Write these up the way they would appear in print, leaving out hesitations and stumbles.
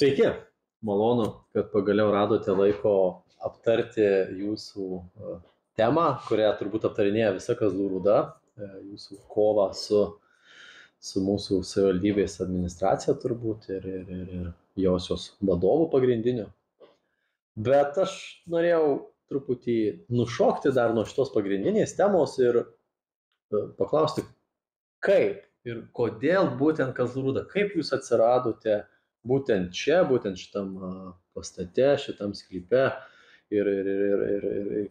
Sveiki, malonu, kad pagaliau radote laiko aptarti jūsų temą, kurią turbūt aptarinėja visa Kazlų Rūda, jūsų kovą su mūsų savivaldybės administracija turbūt ir josios vadovų pagrindiniu. Bet aš norėjau truputį nušokti dar nuo šitos pagrindinės temos ir paklausti, kaip ir kodėl būtent Kazlų Rūda, kaip jūs atsiradote būtent čia, būtent šitam pastate, šitam sklype ir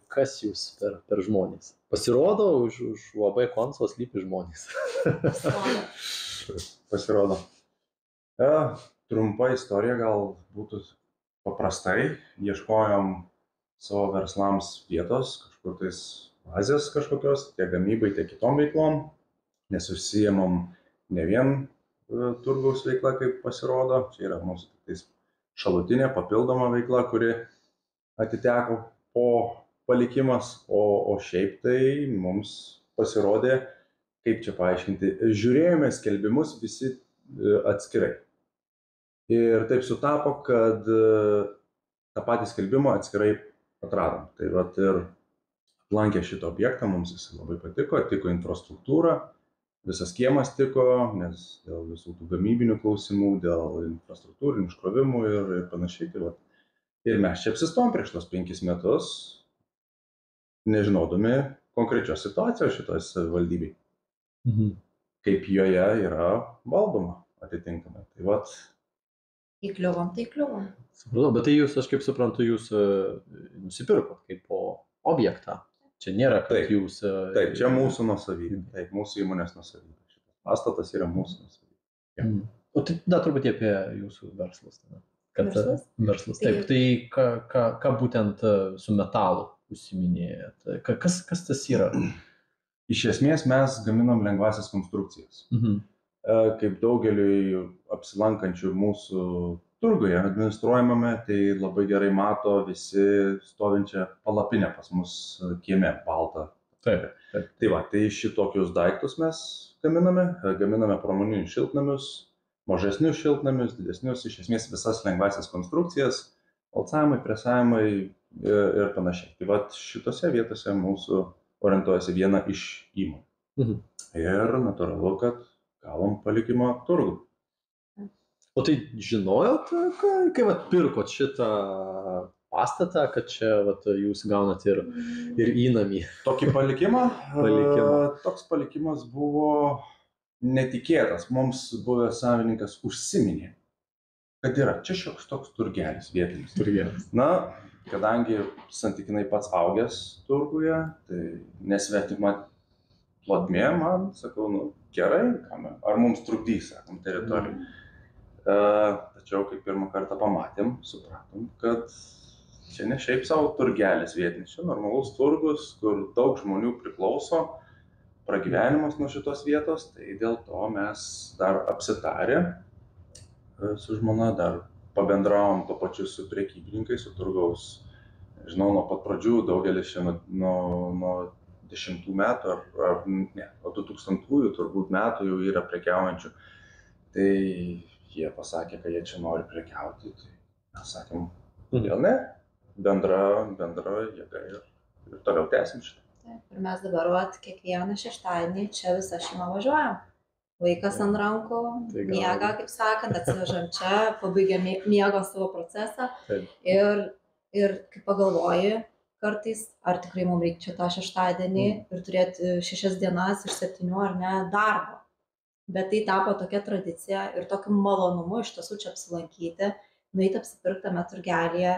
kas jūs per žmonės. Pasirodo, už UAB Konso slypi žmonės. Pasirodo. Trumpa istorija gal būtų paprastai. Ieškojom savo verslams vietos, kažkur tais bazės kažkokios, tiek gamybai, tiek kitom veiklom, nes užsiėmom ne vien turgaus veikla, kaip pasirodo. Čia yra mūsų šalutinė, papildoma veikla, kuri atiteko po palikimas, o šiaip tai mums pasirodė, kaip čia paaiškinti, žiūrėjome skelbimus visi atskirai. Ir taip sutapo, kad tą patį skelbimą atskirai atradom. Tai vat ir aplankė šitą objektą, mums jis labai patiko, tiko infrastruktūra. Visas kiemas tiko, nes dėl visų tų gamybinių klausimų, dėl infrastruktūrinių iškrovimų ir panašiai. Tai vat. Ir mes čia apsistojom prieš tos 5 metus, nežinodami konkrečios situacijos šitoj savivaldybei. Kaip joje yra valdoma atitinkamai. Tai vat. Įkliuvom. Supratau, bet tai jūs, aš kaip suprantu, jūs nusipirkot kaip po objektą. Čia nėra, kad jūs... Taip, čia mūsų nuosavybė. Taip, mūsų įmonės nuosavybė. Šitas pastatas yra mūsų nuosavybė. O tai truputį apie jūsų verslus. Verslas. Taip, tai ką būtent su metalu užsiminėjat? Kas tas yra? Iš esmės mes gaminam lengvasias konstrukcijas. Kaip daugeliui apsilankančių mūsų turguje administruojamame, tai labai gerai mato visi stovinčią palapinę pas mus kieme, baltą. Taip. Tai va, tai šitokius daiktus mes gaminame pramoninius šiltnamius, mažesnius šiltnamius, didesnius, iš esmės visas lengvasias konstrukcijas, alcavimai, presavimai ir panašiai. Tai va, šitose vietose mūsų orientuojasi viena iš įmonių. Ir natūralu, kad gavom palikimo turgų. O tai žinojot, kai pirkot šitą pastatą, kad čia jūs gaunat ir įnamį? Tokį palikimą? Toks palikimas buvo netikėtas. Mums buvęs savininkas užsiminė, kad yra čia šioks toks turgelis vietinis. Na, kadangi santykinai pats augęs turguje, tai nesvetima plotmė man, sakau, gerai, ar mums trukdys, sakom, teritorijai. Tačiau, kai pirmą kartą pamatėm, supratom, kad čia ne šiaip savo turgelis vietinis, čia normalus turgus, kur daug žmonių priklauso, pragyvenimas nuo šitos vietos, tai dėl to mes dar apsitarę su žmona, dar pabendravom to pačiu su prekybininkais, su turgaus, žinau, nuo pat pradžių, daugelis čia nuo 10 metų, nuo 2000-ųjų turbūt metų jau yra prekiaujančių. Tai jie pasakė, kad jie čia nori prekiauti, tai mes sakėm, kodėl ne, bendra jėga ir toliau tęsim šitą. Taip, ir mes dabar kiekvieną šeštadienį čia visą šeimą važiuojam. Vaikas ant rankų, miega, kaip sakant, atsivežam čia, pabaigia miego savo procesą ir kaip pagalvoji kartais, ar tikrai mums reikia čia tą šeštadienį ir turėti 6 dienas iš 7 ar ne darbo. Bet tai tapo tokia tradicija ir tokiu malonumu iš tiesų čia apsilankyti, nueiti apsipirktame turgelėje,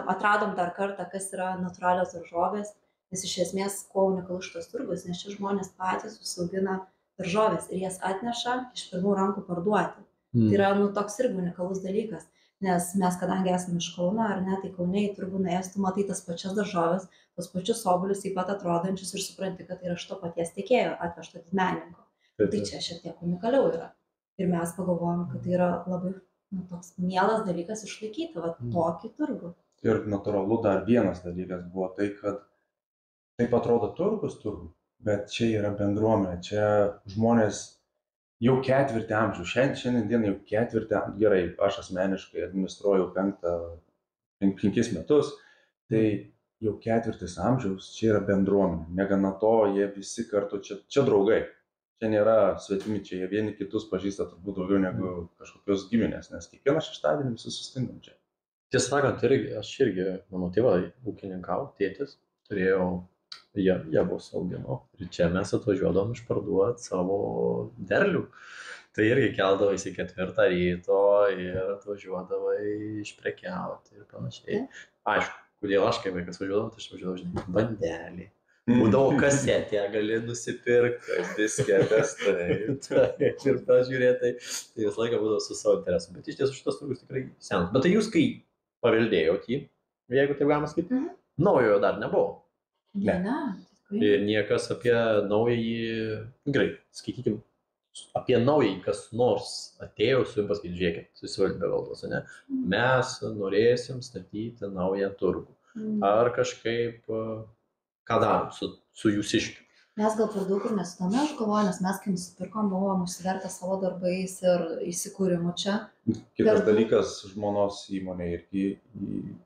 atradom dar kartą, kas yra natūralios daržovės, nes iš esmės kuo unikalus šitas turgus, nes čia žmonės patys užsiaugina daržovės ir jas atneša iš pirmų rankų parduoti. Tai yra toks irgi unikalus dalykas, nes mes kadangi esame iš Kauno, ar ne, tai Kaune į turgų nuėjęs, tu matai tas pačias daržovės, tos pačius obuolius taip pat atrodančius ir supranti, kad tai yra šito paties tiekėjo atvežto didmenininko. Tai čia šiek tiek unikaliau yra. Ir mes pagalvojom, kad tai yra labai toks mielas dalykas išlaikyti tokį turgų. Ir natūralu dar vienas dalykas buvo tai, kad taip atrodo turgus, bet čia yra bendruomenė, čia žmonės Jau ketvirtį amžių, šiandien dieną jau ketvirtį amžių, gerai, aš asmeniškai administruoju 5 metus, tai jau ketvirtis amžiaus, čia yra bendruomenė, negana to, jie visi kartu, čia draugai, čia nėra svetimi, čia jie vieni kitus pažįsta turbūt daugiau negu kažkokios giminės, nes kiekvieną šeštadienį visi susitinkam čia. Tiesą sakant, aš irgi, mano tėvai ūkininkau, tėtis, turėjau, jie buvo augino ir čia mes atvažiuodavom išparduoti savo derlių. Tai irgi keldavaisi 4 ryto ir atvažiuodavai išprekiauti ir panašiai. Aišku, kodėl aš kaip vaikas važiuodavau, tai aš važiuodavau, žinai, bandelį. Būdavo kasetė, gali nusipirkti, disketės, taip, ir pažiūrėti, tai visą laiką būdavo su savo interesu. Bet iš tiesų šitas turgus tikrai senas. Bet tai jūs kai paveldėjot jį, jeigu taip galima sakyti, naujojo dar nebuvo. Ne. Ir niekas apie naująjį, gerai, skaitykim, apie naująjį kas nors atėjo su jums pasakyti, žiūrėkit, susivaldybė valdos, ne? Mes norėsim statyti naują turgų. Ar kažkaip, ką darom su jūsiškiu? Mes gal per daug ir nesitome, aš galvoju, nes mes kai nusipirkom, buvom užsivertę savo darbais ir įsikūrimu čia. Kitas dalykas, žmonos įmonė irgi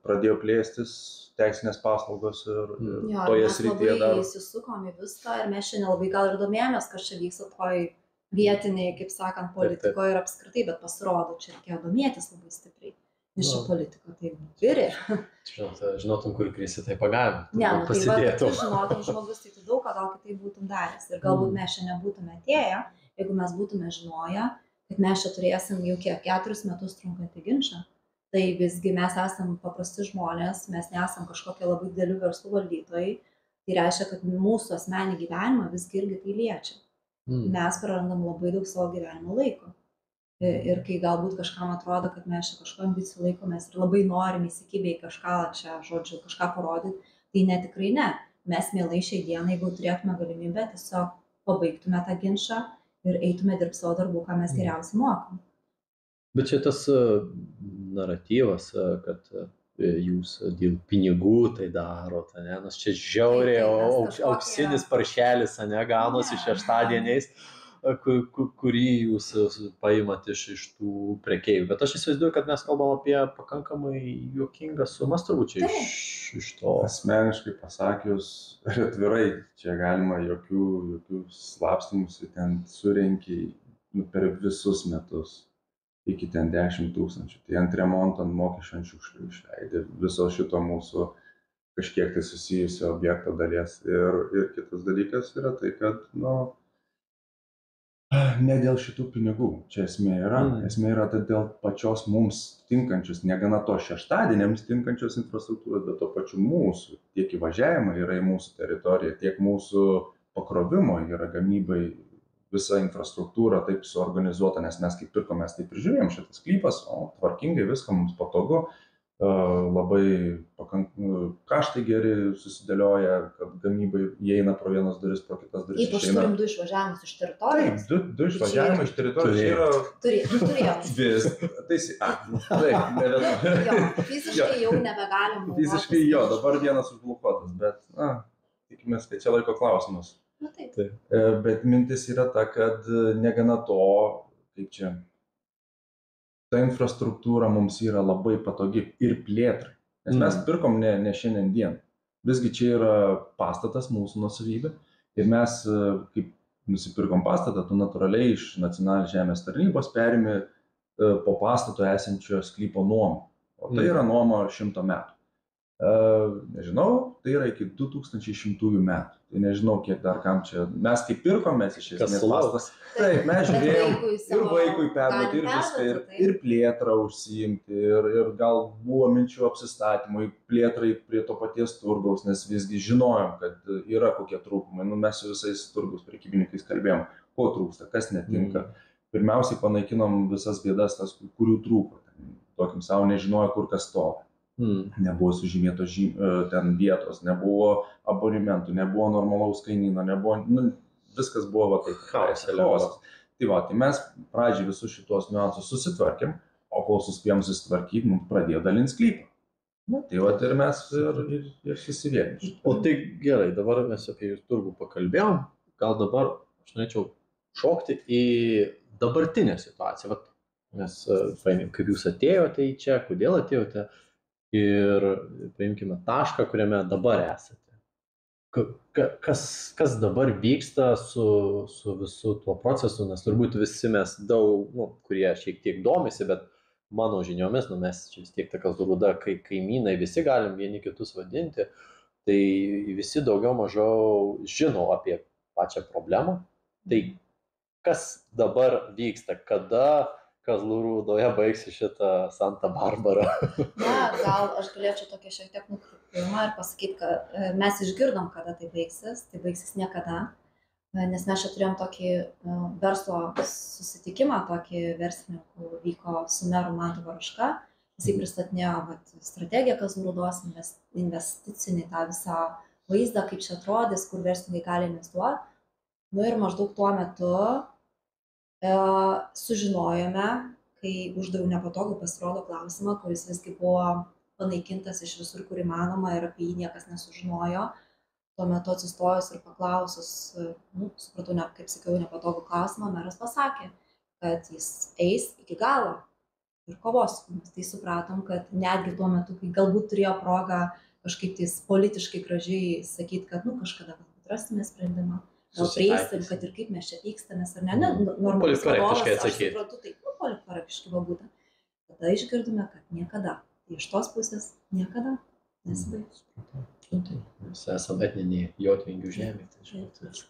pradėjo plėstis, teisinės paslaugos ir toje srityje dar. Mes labai įsisukom į viską ir mes čia nelabai gal ir domėjomės, kas čia vyksta toj vietiniai, kaip sakant, politikoje ir apskritai, bet pasirodo, čia reikėjo domėtis labai stipriai. Nes čia politika tai virė. Žinotum, kur krisi, tai pagavim. Ne, tai va, tu žinotum žmogus, tai tu daug ką gal kitaip būtum daręs. Ir galbūt mes čia nebūtume atėję, jeigu mes būtume žinoję, kad mes čia turėsim jau 4 metus trunkantį ginčą. Tai visgi mes esam paprasti žmonės, mes nesam kažkokie labai didelių verslų valdytojai. Tai reiškia, kad mūsų asmenį gyvenimą visgi irgi tai liečia. Mes prarandam labai daug savo gyvenimo laiko. Ir kai galbūt kažkam atrodo, kad mes čia kažko ambicijų laikomės ir labai norim įsikibę į kažką čia, žodžiu, kažką parodyti, tai ne, tikrai ne. Mes mielai šiai dienai, jeigu turėtume galimybę, tiesiog pabaigtume tą ginčą ir eitume dirbti savo darbų, ką mes geriausiai mokam. Bet čia tas naratyvas, kad jūs dėl pinigų tai darot, ne? Nes čia žiauriai auksinis paršelis, ne, ganosi šeštadieniais, kurį jūs paimat iš tų prekeivių. Bet aš įsivaizduoju, kad mes kalbam apie pakankamai juokingas sumas turbūt čia iš to. Asmeniškai pasakius, ir atvirai, čia galima jokių slapstymus ten surenki per visus metus iki ten 10 000. Tai ant remonto, ant mokesčių, ant šiukšlių išleidė viso šito mūsų kažkiek tai susijusio objekto dalies. Ir kitas dalykas yra tai, kad, ne dėl šitų pinigų, čia esmė yra. Esmė yra tai dėl pačios mums tinkančios, negana to šeštadieniams tinkančios infrastruktūros, bet to pačiu mūsų. Tiek įvažiavimai yra į mūsų teritoriją, tiek mūsų pakrovimo yra gamybai visa infrastruktūra taip suorganizuota, nes mes kaip pirkom, mes taip ir žiūrėjom šitas sklypas, tvarkingai viską mums patogu, labai kaštai geri susidėlioja, kad gamybai įeina pro vienas duris, pro kitas duris. Ypač turim 2 išvažiavimus iš teritorijos. Taip, 2 išvažiavimai iš teritorijos. Turėjom. Taip, jo, fiziškai jau nebegalim. Fiziškai jo, dabar vienas užblokuotas, bet, tikimės, kad čia laiko klausimas. Taip. Bet mintis yra ta, kad negana to, kaip čia, ta infrastruktūra mums yra labai patogi ir plėtrai. Nes mes pirkom ne šiandien dieną. Visgi čia yra pastatas mūsų nuosavybė. Ir mes, kaip nusipirkom pastatą, tu natūraliai iš nacionalinės žemės tarnybos perimi po pastato esančio sklypo nuomą. O tai yra nuoma 100 metų. Nežinau, tai yra iki 2100 metų. Tai nežinau, kiek dar kam čia. Mes kaip pirkom, mes iš esmės pastatas. Taip, mes žiūrėjom ir vaikui perduoti, ir viską, ir plėtrą užsiimti, ir gal buvo minčių apsistatymui, plėtrai prie to paties turgaus, nes visgi žinojom, kad yra kokie trūkumai. Mes su visais turgaus prekybininkais kalbėjom, ko trūksta, kas netinka. Pirmiausiai panaikinom visas bėdas, tas, kurių trūko. Tokim savo nežinojo, kur kas stovi. Nebuvo sužymėtos ten vietos, nebuvo abonementų, nebuvo normalaus kainyno, nebuvo, viskas buvo va taip. Chaosas. Tai mes pradžiai visus šitos niuansus susitvarkėm, o kol suspėjom susitvarkyti, mums pradėjo dalinti sklypą. Tai ir mes ir susivienim. O tai gerai, dabar mes apie jūs turgų pakalbėjom, gal dabar aš norėčiau šokti į dabartinė situacija. Vat, mes paimėm, kaip jūs atėjote į čia, kodėl atėjote ir paimkime tašką, kuriame dabar esate. Kas dabar vyksta su visu tuo procesu, nes turbūt visi mes daug, kurie šiek tiek domisi, bet mano žiniomis, mes čia vis tiek ta Kazlų Rūda, kai kaimynai visi galim vieni kitus vadinti, tai visi daugiau mažiau žino apie pačią problemą. Tai kas dabar vyksta, kada Kazlų Rūdoje baigsi šitą Santa Barbara? Gal aš galėčiau tokia šiek tiek nukrypimą ir pasakyti, kad mes išgirdom, kada tai baigsis niekada, nes mes čia turėjom tokį verslo susitikimą, tokį verslininkų vyko su meru Mantu Varaška, jisai pristatinėjo strategiją Kazlų Rūdos, investicinį tą visą vaizdą, kaip čia atrodys, kur verslininkai gali investuoti. Ir maždaug tuo metu sužinojome, kai uždaviau nepatogų pasirodo klausimą, kuris visgi buvo panaikintas iš visur, kur įmanoma ir apie jį niekas nesužinojo. Tuo metu atsistojus ir paklausus, supratau, kaip sakiau, nepatogų klausimą, meras pasakė, kad jis eis iki galo ir kovos. Tai supratom, kad netgi tuo metu, kai galbūt turėjo progą kažkaip tais politiškai gražiai sakyti, kad kažkada galbūt rasime sprendimą. Gal prieisim, kad ir kaip mes čia pykstamės, ar ne? Normalus vadovas, aš suprantu, tai politkorektiškai va būtent. Tada išgirdome, kad niekada. Iš tos pusės niekada nesibaigs. Mes esame etniniai Jotvingių žemė,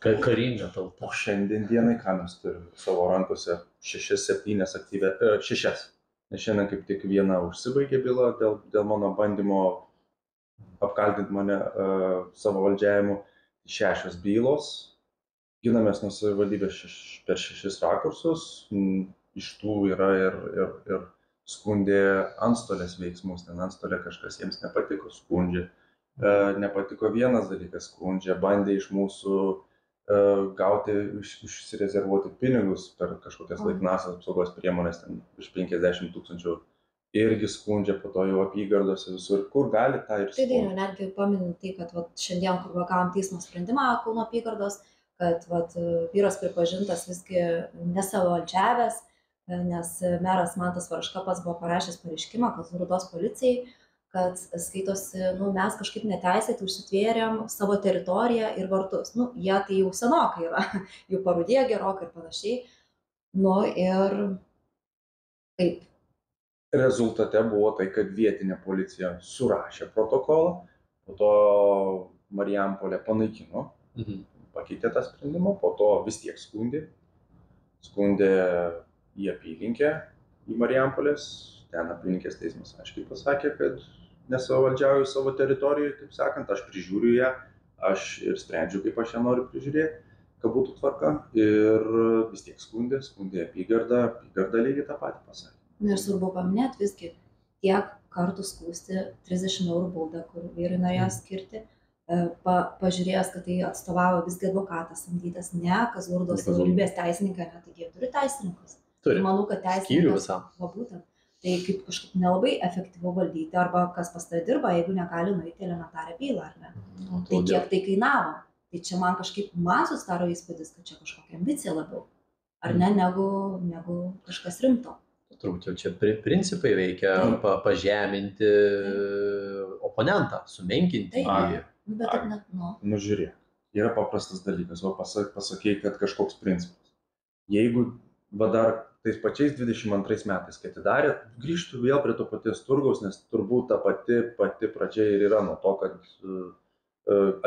tai karinga tauta. O šiandien dienai, ką mes turim savo rankose, 6-7 aktyvės, 6. Nes šiandien kaip tik viena užsibaigė byla dėl mano bandymo apkaltinti mane savo valdžiavimu. 6 bylos. Ginamės nuo savivaldybės per 6 rakursus, iš tų yra ir skundė antstolės veiksmus, ten antstolė kažkas jiems nepatiko, skundžia. Nepatiko vienas dalykas, skundžia, bandė iš mūsų gauti, išsirezervuoti pinigus per kažkokias laikinasias apsaugos priemonės, ten iš 50 000, irgi skundžia, po to jau apygardose visur, kur gali tą ir skundžia. Tai netgi paminint tai, kad šiandien, kur gavom teismo sprendimą Kauno apygardos, kad vyras pripažintas visgi nesavivaldžiavęs, nes meras Mantas Varaška pats buvo parašęs pareiškimą Kazlų Rūdos policijai, kad skaitosi, mes kažkaip neteisėtai užsitvėrėm savo teritoriją ir vartus. Jie tai jau senokai yra, jų parūdėjo gerokai ir panašiai. Ir kaip? Rezultate buvo tai, kad vietinė policija surašė protokolą, po to Marijampolė panaikino. Pakeitė tą sprendimą, po to vis tiek skundė į apylinkę į Marijampolės, ten apylinkės teismas aiškiai pasakė, kad nesavivaldžiauju savo teritorijoje, taip sakant, aš prižiūriu ją, aš ir sprendžiu, kaip aš ją noriu prižiūrėti, kad būtų tvarka, ir vis tiek skundė apygarda lygiai tą patį pasakė. Ir svarbu paminėti visgi, tiek kartų skųsti 30 € baudą, kur vyrai norėjo skirti, pažiūrėjęs, kad tai atstovavo visgi advokatas samdytas, ne Kazlų Rūdos savivaldybės teisininkai, taigi jie turi teisininkus. Turi. Manau, kad teisininkas, būtent, tai kaip kažkaip nelabai efektyvu valdyti, arba kas pas tai dirba, jeigu negali nueiti elementarią bylą, ar ne? Tai kiek tai kainavo? Tai čia man susidaro įspūdis, kad čia kažkokia ambicija labiau, ar ne, negu kažkas rimto. Turbūt jau čia principai veikia pažeminti oponentą, sumenkinti jį. Bet taip net, žiūrėk, yra paprastas dalykas, pasakei, kad kažkoks principas. Jeigu dar tais pačiais 22 metais, kai atidarė, grįžtų vėl prie to paties turgaus, nes turbūt ta pati pradžia ir yra nuo to, kad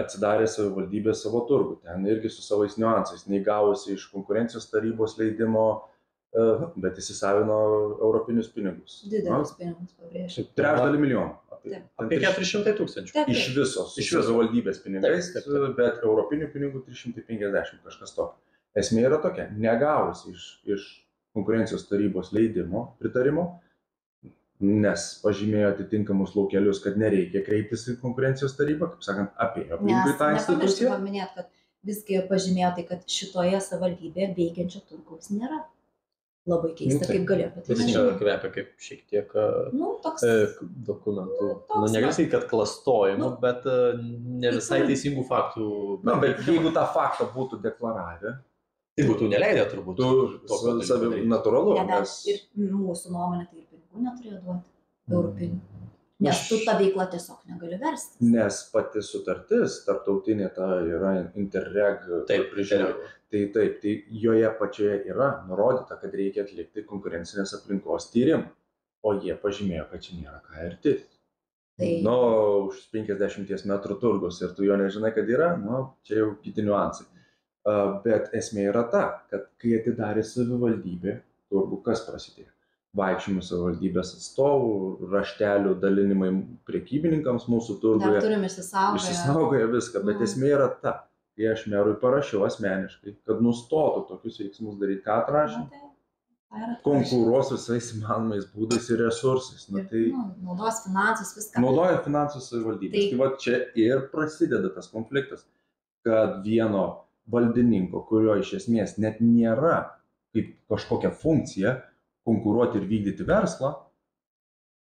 atsidarė savivaldybė savo turgų. Ten irgi su savais niuansais, neįgavusi iš konkurencijos tarybos leidimo, bet įsisavino europinius pinigus. Didelius pinigus, pabrėžiu. 3,5 milijonų. Apie 400 000. Iš visos, iš savivaldybės pinigais, bet europinių pinigų 350, kažkas tokio. Esmė yra tokia, negavusi iš konkurencijos tarybos leidimo, pritarimo, nes pažymėjo atitinkamus laukelius, kad nereikia kreiptis į konkurencijos tarybą, kaip sakant, apie aplinkui tą instituciją. Nes nepamiršti paminėti, kad visgi pažymėjo tai, kad šitoje savivaldybėje veikiančio turgaus nėra. Labai keista, kaip galėjo patikti. Tai čia kvepia kaip šiek tiek dokumentų. Negali sakyti, kad klastojimų, bet ne visai teisingų faktų. Bet jeigu tą faktą būtų deklaravę, Tai būtų neleidę turbūt. Natūralu. Ir mūsų nuomonė tai ir pinigų neturėjo duoti europinių. Nes tu tą veiklą tiesiog negali versti. Nes pati sutartis, tarptautinė ta yra Interreg. Taip, tai joje pačioje yra nurodyta, kad reikia atlikti konkurencinės aplinkos tyrimą. O jie pažymėjo, kad čia nėra ką ir tirti. Už 50 metrų turgus ir tu jo nežinai, kad yra, čia jau kiti niuansai. Bet esmė yra ta, kad kai atidarė savivaldybė, turbūt kas prasidėjo? Vaikščiojimų savivaldybės atstovų, raštelių dalinimai prekybininkams mūsų turguje. Turim išsisaugoję viską, bet esmė yra ta, kai aš merui parašiau asmeniškai, kad nustotų tokius veiksmus daryti, ką atrašė. Konkuruos visais įmanomais būdais ir resursais. Naudos finansus, viską. Naudoja finansus savivaldybės. Tai va čia ir prasideda tas konfliktas, kad vieno valdininko, kurio iš esmės net nėra kaip kažkokia funkcija konkuruoti ir vykdyti verslą,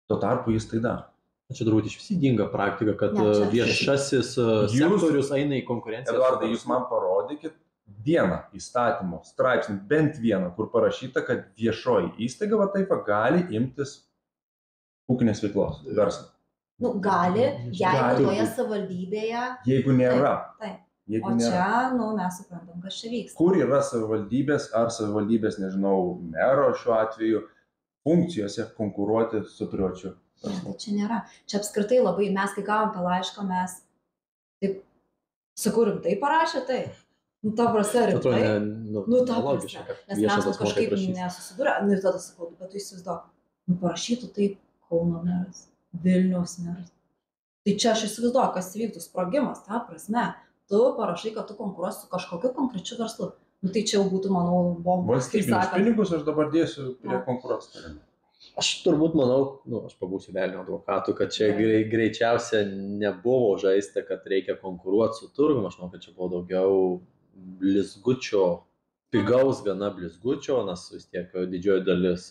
tuo tarpu jis tai daro. Čia turbūt iš ydinga praktika, kad viešasis sektorius eina į konkurenciją. Eduardai, jūs man parodykit vieną įstatymo straipsnį, bent vieną, kur parašyta, kad viešoji įstaiga va taip gali imtis ūkinės veiklos, verslo. Gali, jeigu toje savivaldybėje. Jeigu nėra. Taip. O čia, mes suprantam, kas čia vyksta. Kur yra savivaldybės, ar savivaldybės, nežinau, mero šiuo atveju, funkcijose konkuruoti su privačiu? Ne, tai čia nėra. Čia apskritai labai, mes kai gavom tą laišką, mes taip, sakau, rimtai parašė, tai. Ta prasme, rimtai. Ta prasme. Nes mes kažkaip nesusidūrė. Ir tada sakau, bet tu įsivaizduok, parašytų taip Kauno meras, Vilniaus meras. Tai čia aš įsivaizduoju, kas įvyktų sprogimas, ta prasme. Tu parašai, kad tu konkuruosi su kažkokiu konkrečiu verslu. Tai čia jau būtų, manau, bomba. Valstybinius pinigus aš dabar dėsiu prie konkuruos. Aš turbūt manau, aš pabūsiu velnio advokatu, kad čia greičiausia nebuvo žaista, kad reikia konkuruoti su turgum. Aš manau, kad čia buvo daugiau blizgučio, pigaus gana blizgučio, nes vis tiek didžioji dalis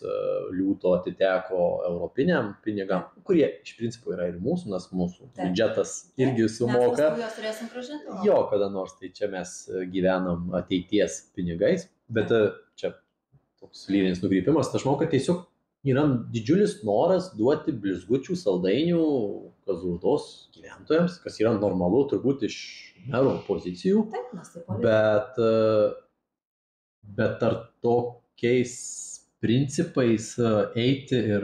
liūto atiteko europiniam pinigam, kurie iš principo yra ir mūsų, nes mūsų biudžetas irgi sumoka. Jo, kada nors, tai čia mes gyvenam ateities pinigais, bet čia toks lyrinis nukrypimas, tai aš manau, kad tiesiog yra didžiulis noras duoti blizgučių saldainių Kazlų gyventojams, kas yra normalu turbūt iš mero pozicijų, bet ar tokiais principais eiti ir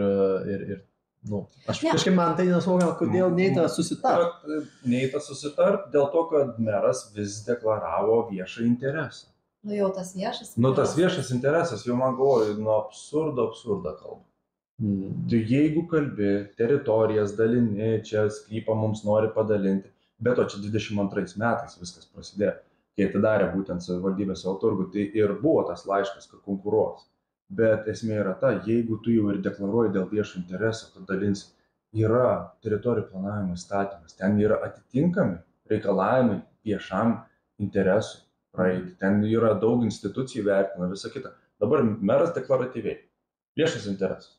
aš kažkaip man tai nesuvokiau, kodėl neita susitart. Neita susitart dėl to, kad meras vis deklaravo viešą interesą. Jau tas viešas interesas. Tas viešas interesas, jau man galvoju, absurdą kalba. Tai jeigu kalbi, teritorijas dalini, čia sklypą mums nori padalinti, bet o čia 22 metais viskas prasidėjo. Kai atidarė būtent savivaldybės savo turgų, tai ir buvo tas laiškas, kad konkuruos. Bet esmė yra ta, jeigu tu jau ir deklaruoji dėl viešo intereso, kad dalins, yra teritorijų planavimo įstatymas, ten yra atitinkami reikalavimai viešam interesui praeiti, ten yra daug institucijų vertina, visa kita. Dabar meras deklaratyviai, viešas interesas.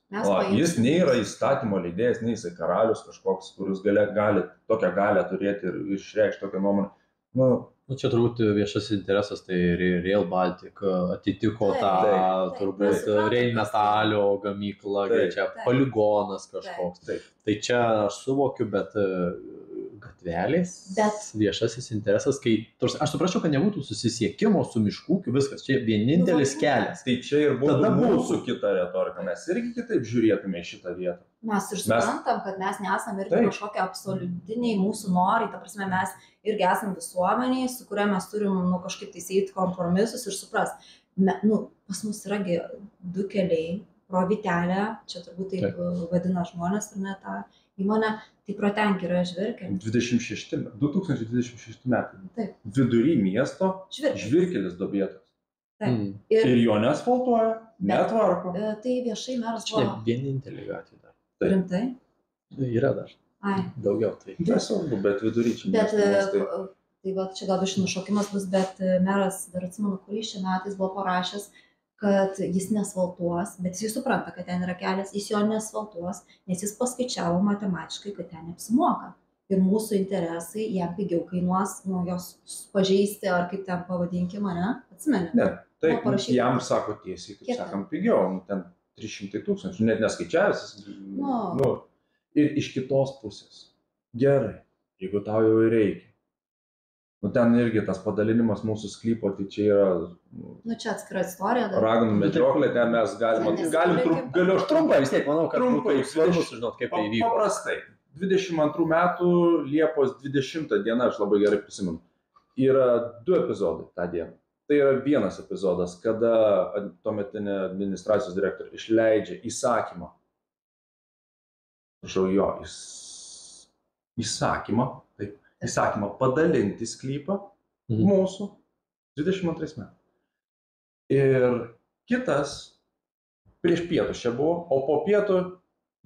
Jis nei yra įstatymo leidėjas, nei jisai karalius kažkoks, kuris gali tokią galę turėti ir išreikšti tokią nuomonę. Čia turbūt viešas interesas, tai Rail Baltic atitiko tą turbūt Rheinmetallio gamyklą, čia poligonas kažkoks. Tai čia aš suvokiu, bet gatvelės, viešasis interesas, kai aš suprasčiau, kad nebūtų susisiekimo su miškų, viskas, čia vienintelis kelias. Tai čia ir būtų mūsų kita retorika, mes irgi kitaip žiūrėtume į šitą vietą. Mes ir suprantam, kad mes nesam irgi kažkokie absoliutiniai mūsų norai, ta prasme mes irgi esam visuomeniai, su kuria mes turim kažkaip taisyti kompromisus ir suprast. Pas mus yragi du keliai, pro Vytelę, čia turbūt taip vadina žmonės ir ne tą įmonę, tai pro ten yra žvyrkelis. 2026 metai. Vidury miesto žvyrkelis duobėtas. Ir jo neasfaltuoja, netvarko. Tai viešai meras buvo. Čia vienintelį gatvį dar. Rimtai? Yra dar. Daugiau tai. Nesvarbu, bet vidury čia miesto. Tai va, čia gal biškai nušokimas bus, bet meras, dar atsimenu, kuris šiais metais buvo parašęs, kad jis neasfaltuos, bet jis supranta, kad ten yra kelias, jis jo neasfaltuos, nes jis paskaičiavo matematiškai, kad ten neapsimoka. Ir mūsų interesai jam pigiau kainuos, jos pažeisti, ar kaip ten pavadinkime, ne? Atsimeni? Ne. Taip, jam sako tiesiai, kaip sakant, pigiau, ten 300 000, net neskaičiavęs. Ir iš kitos pusės. Gerai, jeigu tau jau reikia. Ten irgi tas padalinimas mūsų sklypo, tai čia yra... čia atskira istorija. Raganų medžioklė, ten mes galiu aš trumpai, vis tiek, manau, kad trumpai svarbu sužinot, kaip tai įvyko. Paprastai, 22 metų Liepos 20 diena, aš labai gerai prisimenu, yra 2 epizodai tą dieną. Tai yra vienas epizodas, kada tuometinė administracijos direktorė išleidžia įsakymą. Prašau jo, įsakymą padalinti sklypą mūsų 22 metų. Ir kitas prieš pietus čia buvo, o po pietų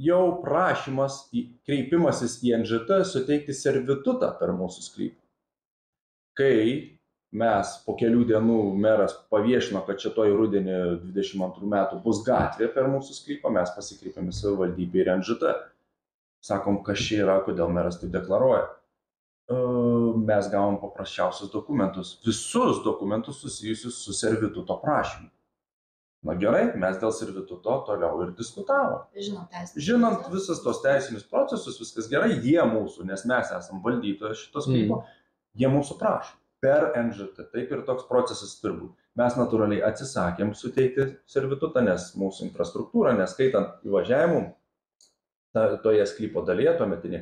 jau prašymas, kreipimasis į NŽT suteikti servitutą per mūsų sklypą. Kai mes po kelių dienų meras paviešino, kad čia toj rudenį 22 metų bus gatvė per mūsų sklypą, mes pasikreipėme savivaldybę ir NŽT. Sakom, kas čia yra, kodėl meras taip deklaruoja. Mes gavom paprasčiausius dokumentus, visus dokumentus susijusius su servituto prašymu. Na gerai, mes dėl servituto toliau ir diskutavom. Žinant visas tos teisinius procesus, viskas gerai, jie mūsų, nes mes esam valdytojai šitos sklypo, jie mūsų prašo. Per NŽT, taip ir toks procesas turbūt. Mes natūraliai atsisakėm suteikti servitutą, nes mūsų infrastruktūra, neskaitant įvažiavimų, toje sklypo dalyje tuometinė,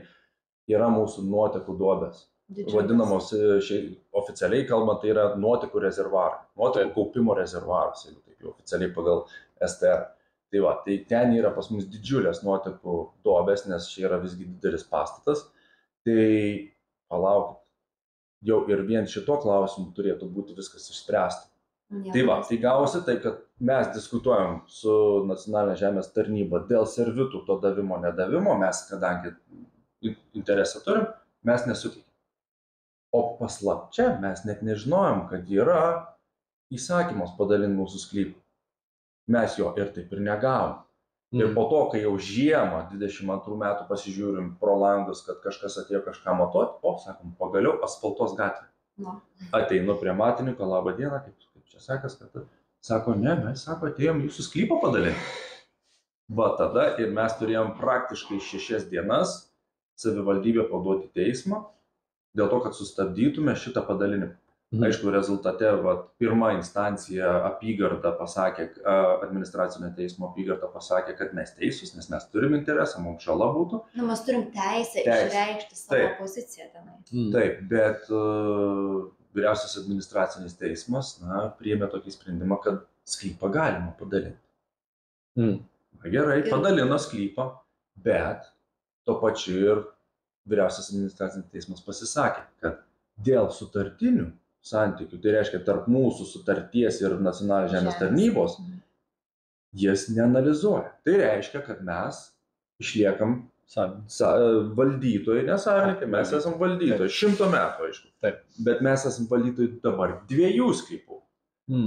yra mūsų nuotekų duobės. Vadinamos, oficialiai kalbant, tai yra nuotekų rezervuarai, nuotekų kaupimo rezervuaras, jeigu taip jau oficialiai pagal STR. Tai va, tai ten yra pas mus didžiulės nuotekų duobės, nes čia yra visgi didelis pastatas. Tai palaukit, jau ir vien šito klausimu turėtų būti viskas išspręsta. Tai va, tai gavosi taip, kad mes diskutuojam su Nacionalinė žemės tarnyba dėl servituto davimo, nedavimo, mes, kadangi interesą turim, mes nesuteikėm. O paslapčia mes net nežinojom, kad yra įsakymas padalinti mūsų sklypą. Mes jo ir taip ir negavom. Ir po to, kai jau žiemą 22 metų pasižiūrim pro langus, kad kažkas atėjo kažką matuoti, sakom, pagaliau asfaltos gatvė. Ateinu prie matininko, labą dieną, kaip čia sekas, kad sako, ne, mes, atėjom jūsų sklypą padalinti. Va tada ir mes turėjom praktiškai 6 dienas savivaldybę paduoti teismą, dėl to, kad sustabdytume šitą padalinimą. Aišku, rezultate pirma instancija apygarda pasakė, administracinio teismo apygarda pasakė, kad mes teisūs, nes mes turim interesą, mums žala būtų. Mes turim teisę išreikšti savo poziciją tenai. Taip, bet vyriausias administracinis teismas priėmė tokį sprendimą, kad sklypą galima padalinti. Gerai, padalino sklypą, bet tuo pačiu ir vyriausias administracinis teismas pasisakė, kad dėl sutartinių santykių, tai reiškia tarp mūsų sutarties ir Nacionalinės žemės tarnybos, jis neanalizuoja. Tai reiškia, kad mes išliekam valdytojai, nesavininkai, mes esam valdytojai, 100 metų, aišku. Taip. Bet mes esam valdytojai dabar 2 sklypų.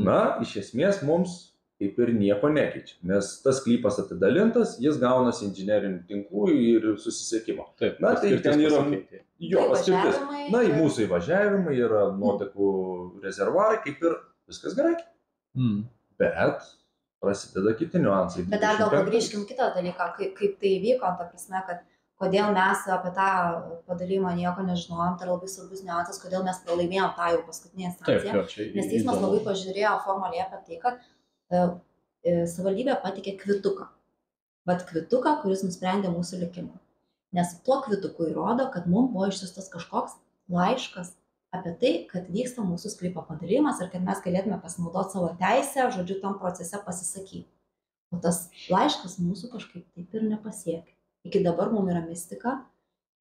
Na, iš esmės mums kaip ir nieko nekeičia, nes tas sklypas atidalintas, jis gaunasi inžinerinių tinklų ir susisiekimo. Taip, na, tai ten yra jo paskirtis. Na, į mūsų įvažiavimai yra nuotekų rezervuarai, kaip ir viskas gerai. Bet prasideda kiti niuansai. Bet dar gal pagrįžkim kitą dalyką, kaip tai įvyko, ta prasme, kad kodėl mes apie tą padalijimą nieko nežinojom, tai labai svarbus niuansas, kodėl mes pralaimėjom tą jau paskutinę instanciją. Nes teismas labai pažiūrėjo formaliai apie tai, kad savivaldybė patikė kvituką. Vat kvituką, kuris nusprendė mūsų likimą. Nes tuo kvituku įrodo, kad mums buvo išsiųstas kažkoks laiškas apie tai, kad vyksta mūsų sklypo padalijimas ir kad mes galėtume pasinaudoti savo teisę, žodžiu, tam procese pasisakyti. O tas laiškas mūsų kažkaip taip ir nepasiekė. Iki dabar mums yra mistika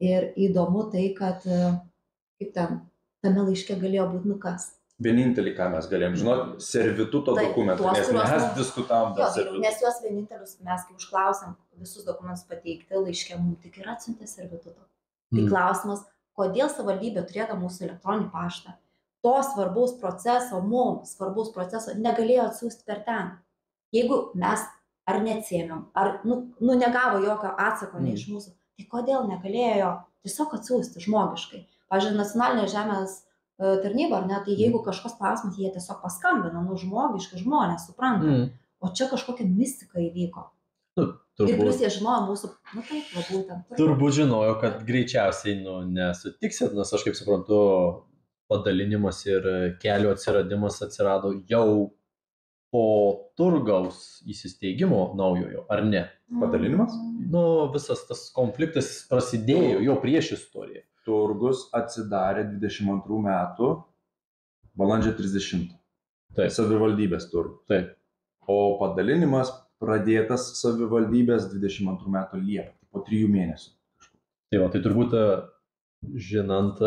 ir įdomu tai, kad kaip tame laiške galėjo būti nukas. Vienintelį, ką mes galėjom žinoti, servituto dokumentų, nes mes diskutavom dėl servituto. Nes juos vienintelius mes, kai užklausėm visus dokumentus pateikti, laiške mums tik ir atsiuntė servituto. Tai klausimas, kodėl savivaldybė turėdama mūsų elektroninį paštą, to svarbaus proceso, mums svarbaus proceso negalėjo atsiųsti per ten. Jeigu mes ar neatsėmėm, ar negavo jokio atsako ne iš mūsų, tai kodėl negalėjo tiesiog atsiųsti žmogiškai? Pavyzdžiui, Nacionalinė žemės tarnybą, ar ne, tai jeigu kažkas klausimas, jie tiesiog paskambina, žmogiškai žmonės supranta, o čia kažkokia mistika įvyko. Ir plus jie žinojo mūsų, taip, būtent. Turbūt žinojo, kad greičiausiai, nesutiksit, nes aš kaip suprantu, padalinimas ir kelio atsiradimas atsirado jau po turgaus įsisteigimo naujojo, ar ne? Padalinimas? Visas tas konfliktas prasidėjo jau prieš istoriją. Turgus atsidarė 22 metų balandžio 30. Taip. Savivaldybės turgus. Taip. O padalinimas pradėtas savivaldybės 22 metų Liepą, po 3 mėnesių. Tai turbūt žinant,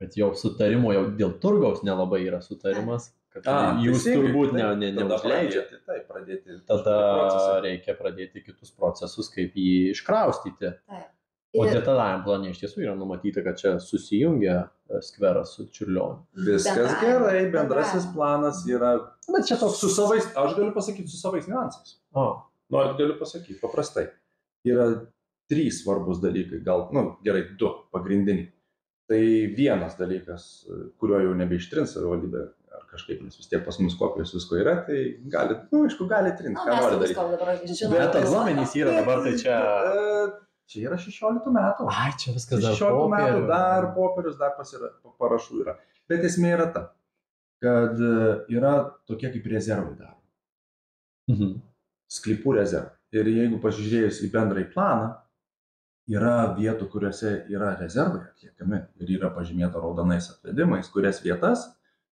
kad jau sutarimo jau dėl turgaus nelabai yra sutarimas, kad jūs turbūt neužleidžiate. Taip, pradėti. Tada reikia pradėti kitus procesus, kaip jį iškraustyti. Taip. O detalajam plane iš tiesų yra numatyta, kad čia susijungia skveras su Čiurlioniu. Viskas gerai, bendrasis planas yra, bet čia toks su savais, aš galiu pasakyti, su savais niuansais. Norit galiu pasakyti, paprastai. Yra 3 svarbus dalykai, gal, gerai, 2 pagrindiniai. Tai vienas dalykas, kurio jau nebeištrins savivaldybė, ar kažkaip, nes vis tiek pas mus kopijos visko yra, tai gali, aišku, gali trinti, ką nori daryti. Bet tas duomenys yra dabar, tai čia... Čia yra 16 metų. Ai, čia viskas dar 16 metų dar popierius, dar parašų yra. Bet esmė yra ta, kad yra tokie kaip rezervai daromi. Sklypų rezervai. Ir jeigu pasižiūrėjus į bendrąjį planą, yra vietų, kuriuose yra rezervai atliekami ir yra pažymėta raudonais atvedimais, kurias vietas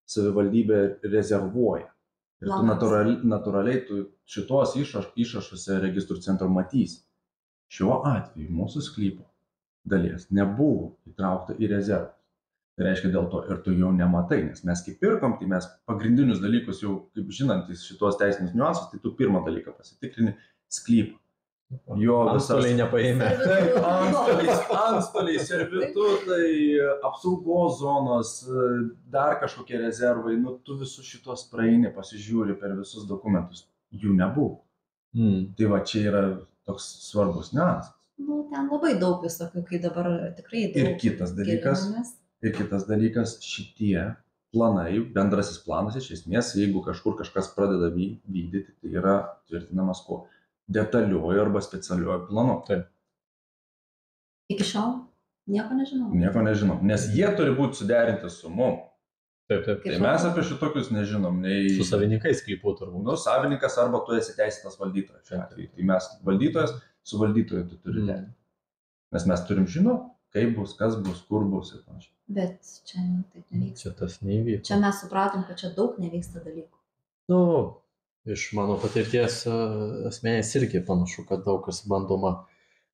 savivaldybė rezervuoja. Ir tu natūraliai tu šitos išrašuose registrų centro matysi. Šiuo atveju mūsų sklypo dalies nebuvo įtraukta į rezervus. Tai reiškia dėl to ir tu jau nematai, nes mes kaip pirkom, tai mes pagrindinius dalykus jau, kaip žinantis šitos teisinius niuansus, tai tu pirmą dalyką pasitikrini sklypą. Antstoliai nepaėmė. Antstoliai, servitutai, apsaugos zonos, dar kažkokie rezervai, tu visus šitos praeini, pasižiūri per visus dokumentus. Jų nebuvo. Tai va čia yra toks svarbus niuansas. Ten labai daug visokių, kai dabar tikrai daug. Ir kitas dalykas, šitie planai, bendrasis planas iš esmės, jeigu kažkur kažkas pradeda vykdyti, tai yra tvirtinamas kuo? Detaliuoju arba specialiuoju planu. Taip. Iki šiol nieko nežinau. Nieko nežinau, nes jie turi būti suderinti su mum. Taip. Tai mes apie šitokius nežinom. Su savininkais sklypų turbūt. Savininkas arba tu esi teisėtas valdytojas. Tai mes valdytojas su valdytoju tu turi derinti. Nes mes turim žinoti, kaip bus, kas bus, kur bus ir panašiai. Bet čia taip nevyksta. Čia tas neįvyksta. Čia mes supratom, kad čia daug nevyksta dalykų. Iš mano patirties asmenės irgi panašu, kad daug kas bandoma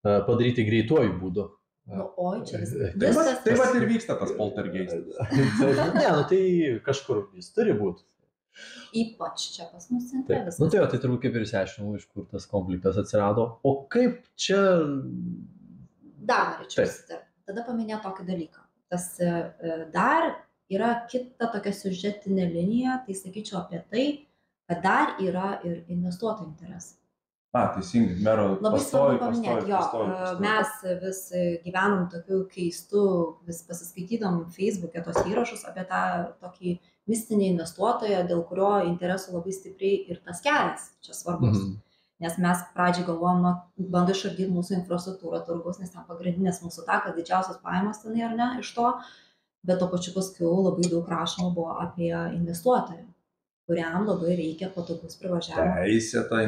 padaryti greituoju būdu. Oi, čia viskas. Tai va ir vyksta tas poltergeistas. Tai kažkur jis turi būti. Ypač čia pas mus centre viskas. Tai turbūt kaip ir išsiaiškinau, iš kur tas konfliktas atsirado. O kaip čia... Dar norėčiau įsitarti. Tada paminėjau tokį dalyką. Tas dar yra kita tokia siužetinė linija, tai sakyčiau apie tai, kad dar yra ir investuotojų interesai. Teisingai, mero labai svarbu paminėti, mes vis gyvenam tokiu keistu, vis pasiskaitydam Facebook'e tos įrašus apie tą tokį mistinį investuotoją, dėl kurio interesų labai stipriai ir tas kelias čia svarbus. Nes mes pradžiai galvojom, bando išardyti mūsų infrastruktūrą turgus, nes ten pagrindinės mūsų takas, didžiausias pajamas ten ar ne iš to, bet to pačiu paskui labai daug rašoma buvo apie investuotoją, kuriam labai reikia patogus privažiavimo. Teisėtą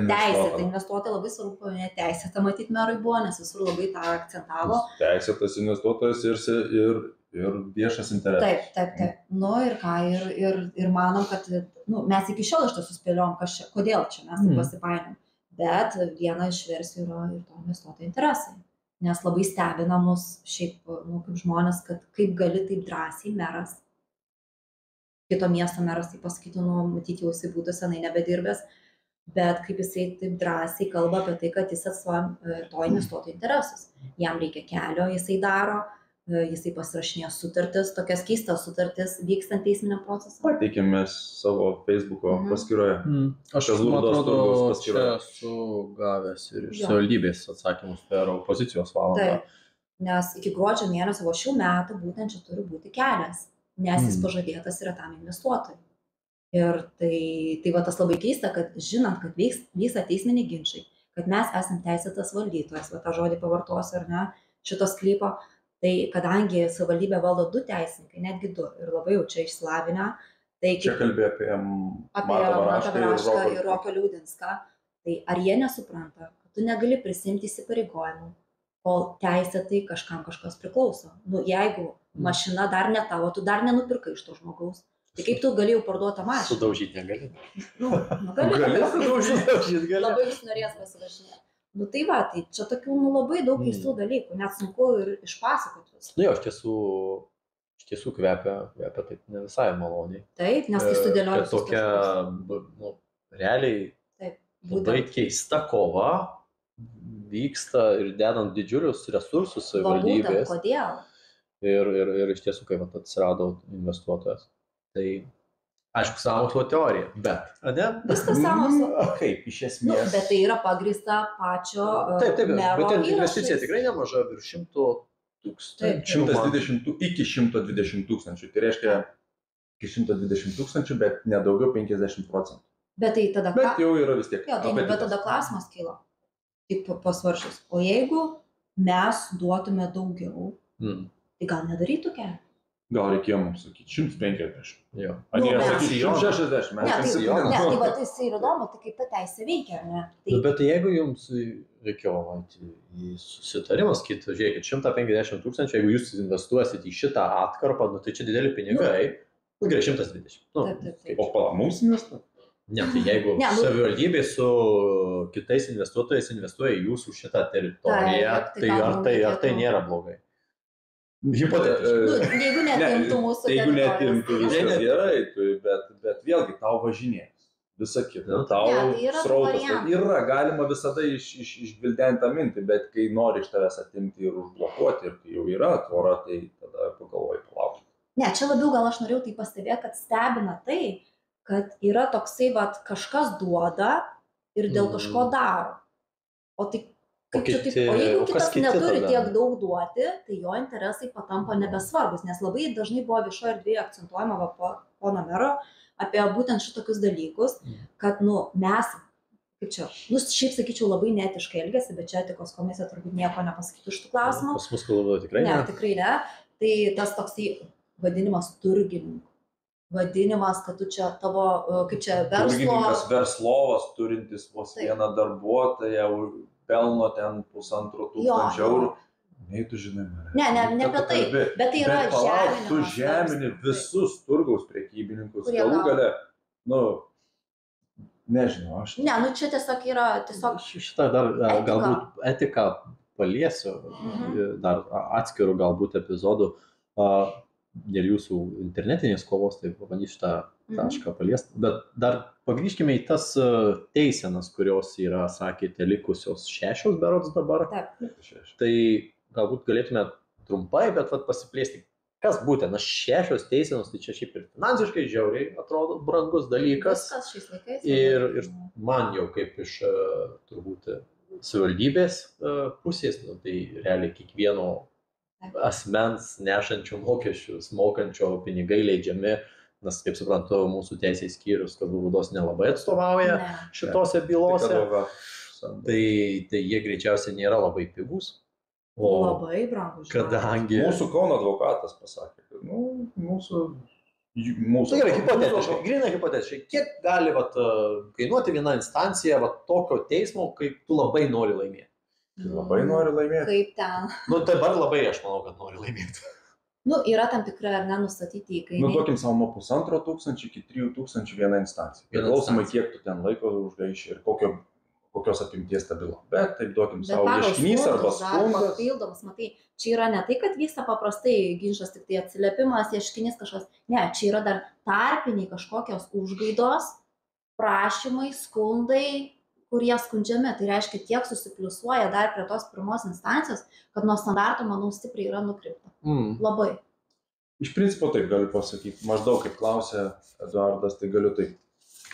investuotoją, labai svarbu paminėti teisėtą, matyt, merui buvo, nes visur labai tą akcentavo. Teisėtas investuotojas ir viešas interesas. Taip. Ir ką, ir manom, kad mes iki šiol iš tiesų spėliom, kodėl čia mes taip pasipainėm. Bet viena iš versijų yra ir to investuotojų interesai. Nes labai stebina mus šiaip, kaip žmonės, kad kaip gali taip drąsiai meras, kito miesto meras, tai pasakytų, matyti jau jisai būtų senai nebedirbęs, bet kaip jisai taip drąsiai kalba apie tai, kad jis atstovauja to investuotojų interesus. Jam reikia kelio, jisai daro, jisai pasirašinėjo sutartis, tokias keistas sutartis vykstant teisminiam procesą. Pateikėme savo Facebook'o paskyroje. Aš atrodo, čia esu gavęs ir iš savivaldybės atsakymus per opozicijos valandą. Taip, nes iki gruodžio mėnesio šių metų būtent čia turi būti kelias. nes jis pažadėtas yra tam investuotojui. Ir tai va tas labai keista, kad žinant, kad vyksta teisminiai ginčiai, kad mes esam teisėtas valdytojas, va tą žodį pavartosiu ar ne, šito sklypo, tai kadangi savivaldybė valdo 2 teisininkai, netgi 2, ir labai jau čia išsilavinę, tai čia kalbėjo apie Matą Varašką ir Roką Liaudinską, tai ar jie nesupranta, kad tu negali prisimti įsipareigojimų, kol teisėtai kažkam kažkas priklauso. Nu, jeigu mašina dar ne tavo, tu dar nenupirkai iš to žmogaus, tai kaip tu galėjau parduoti mašiną? Sudaužyti negali. Gali sudaužyti, gali. Labai vis norės pasivažinėti. Nu tai va, tai čia tokių labai daug keistų dalykų, net sunku ir išpasakoti visą. Nu jo, iš tiesų kvepia taip ne visai maloniai. Taip, nes kai sudėlioju. Tokia, realiai labai keista kova vyksta ir dedant didžiulius resursus savivaldybės. Kodėl? Ir iš tiesų, kai atsirado investuotojas. Tai, aišku, sąmokslo teorija, bet, ne? Viskas sąmokslo. Kaip, iš esmės. Bet tai yra pagrįsta pačio taip, mero bet įrašais. investicija tikrai nemaža, virš 100 000. Iki 120 000. Tai reiškia iki 120 000, bet nedaugiau 50%. Bet tai tada Bet jau yra vis tiek. Jo, tai bet tada klausimas kilo. Taip pasvaršius. O jeigu mes duotume daugiau, tai gal nedarytų kelią? Gal reikėjo mums sakyti 150. Jo. Ar jie sakyti 160? Ne, tai va tai ir įdomu, tai kaip ta teisė veikia, ne? Bet tai jeigu jums reikėjo į susitarimą sakyti, žiūrėkit, 150 000, jeigu jūs investuosit į šitą atkarpą, nu tai čia dideli pinigai, nu gerai, 120. O pala, mums investuoti? Ne, tai jeigu savivaldybė su kitais investuotojais investuoja į jūsų šitą teritoriją, tai ar tai nėra blogai? Hipotetiškai. Jeigu netimtų mūsų teritorijos. Jeigu netimtų, viskas gerai, bet vėlgi tau važinės, visa kita, tau srautas. Yra, galima visada išgvildenti tą mintį, bet kai nori iš tavęs atimti ir užblokuoti, ir kai jau yra tvora, tai tada pagalvoji palaukti. Ne, čia labiau gal aš norėjau tai pastebėti, kad stebina tai, kad yra toksai, vat, kažkas duoda ir dėl kažko daro. O tai kaip čia taip, o jeigu kitas neturi tiek daug duoti, tai jo interesai patampa nebesvarbus, nes labai dažnai buvo viešoje erdvėje akcentuojama pono mero apie būtent šitokius dalykus, kad, mes, kaip čia, šiaip sakyčiau, labai neetiškai elgiasi, bet čia etikos komisija turbūt nieko nepasakytų iš tų klausimų. Pas mus kalba tikrai ne. Ne, tikrai ne. Tai tas toksai vadinimas turgininku. Vadinimas, kad tu čia tavo, kaip čia, Turgininkas verslovas, turintis vos vieną darbuotoją, pelno ten 1,5 eurų. Nei tu žinai, ne apie tai, bet tai yra žeminimas. Tu žemini visus turgaus prekybininkus, galų gale, nežinau, aš... Ne, čia tiesiog yra, Šitą dar galbūt etiką paliesiu, dar atskirų galbūt epizodų, dėl jūsų internetinės kovos, tai pabandysiu šitą tašką paliesti, bet dar pagrįžkime į tas teisenas, kurios yra, sakėte, likusios 6 berods dabar. Taip. Tai galbūt galėtume trumpai, bet pasiplėsti, kas būtent, 6 teisenos, tai čia šiaip ir finansiškai žiauriai atrodo brangus dalykas. Viskas šiais laikais. Ir man jau kaip iš turbūt savivaldybės pusės, tai realiai kiekvieno asmens nešančio mokesčius, mokančio pinigai leidžiami, nes, kaip suprantu, mūsų teisės skyrius Kazlų Rūdos nelabai atstovauja šitose bylose. Tai jie greičiausiai nėra labai pigus. Labai brangus. Kadangi... Mūsų Kauno advokatas pasakė, kad mūsų... Tai gerai, hipotetiškai, grinai hipotetiškai, kiek gali kainuoti viena instancija tokio teismo, kaip tu labai nori laimėti? Labai nori laimėti. Kaip ten? Dabar labai aš manau, kad nori laimėti. Yra tam tikrai ar nenustatyti įkainiai. Duokim savo nuo 1,5 iki 3,000 vieną instanciją. Priklausomai, kiek tu ten laiko užgaiši ir kokios apimties ta byla. Bet taip duokim savo ieškinys arba skundas. Papildomas, matai, čia yra ne tai, kad vyksta paprastai ginčas, tik tai atsiliepimas, ieškinys kažkas. Ne, čia yra dar tarpiniai kažkokios užgaidos, prašymai, skundai, kurie skundžiami. Tai reiškia, tiek susipliusuoja dar prie tos pirmos instancijos, kad nuo standarto, manau, stipriai yra nukreipta. Labai. Iš principo taip galiu pasakyti. Maždaug, kaip klausė Eduardas, tai galiu taip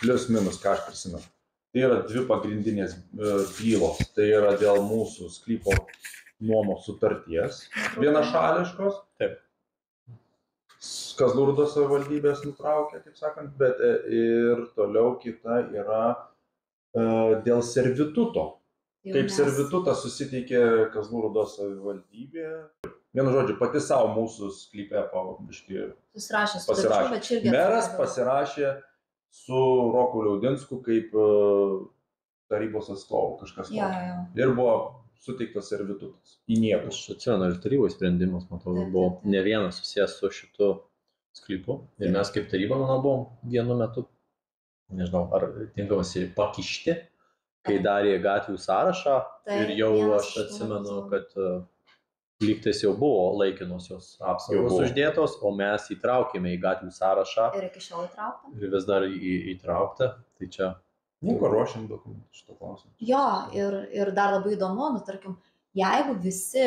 plius minus, ką aš prisimenu. Tai yra 2 pagrindinės bylos. Tai yra dėl mūsų sklypo nuomos sutarties vienašališkos. Taip. Kazlų Rūdos savivaldybės nutraukė, kaip sakant, bet ir toliau kita yra dėl servituto. Kaip servitutą susiteikė Kazlų Rūdos savivaldybė. Vienu žodžiu, pati savo mūsų sklype pasirašė. Meras pasirašė su Roku Liaudinsku kaip tarybos atstovu kažkas. Ir buvo suteiktas servitutas. Į nieką. Aš atsimenu, ir tarybos sprendimas, matau, buvo ne vienas susijęs su šitu sklypu. Ir mes kaip taryba, manau, buvom vienu metu, nežinau, ar tinkamas ir pakišti, kai darė gatvių sąrašą. Ir jau aš atsimenu, kad lygtais jau buvo laikinosios apsaugos uždėtos, o mes įtraukėme į gatvių sąrašą. Ir iki šiol įtraukta. Ir vis dar įtraukta. Tai čia... Nieko ruošiam dokumentų šito klausimą. Jo, ir dar labai įdomu, tarkim, jeigu visi,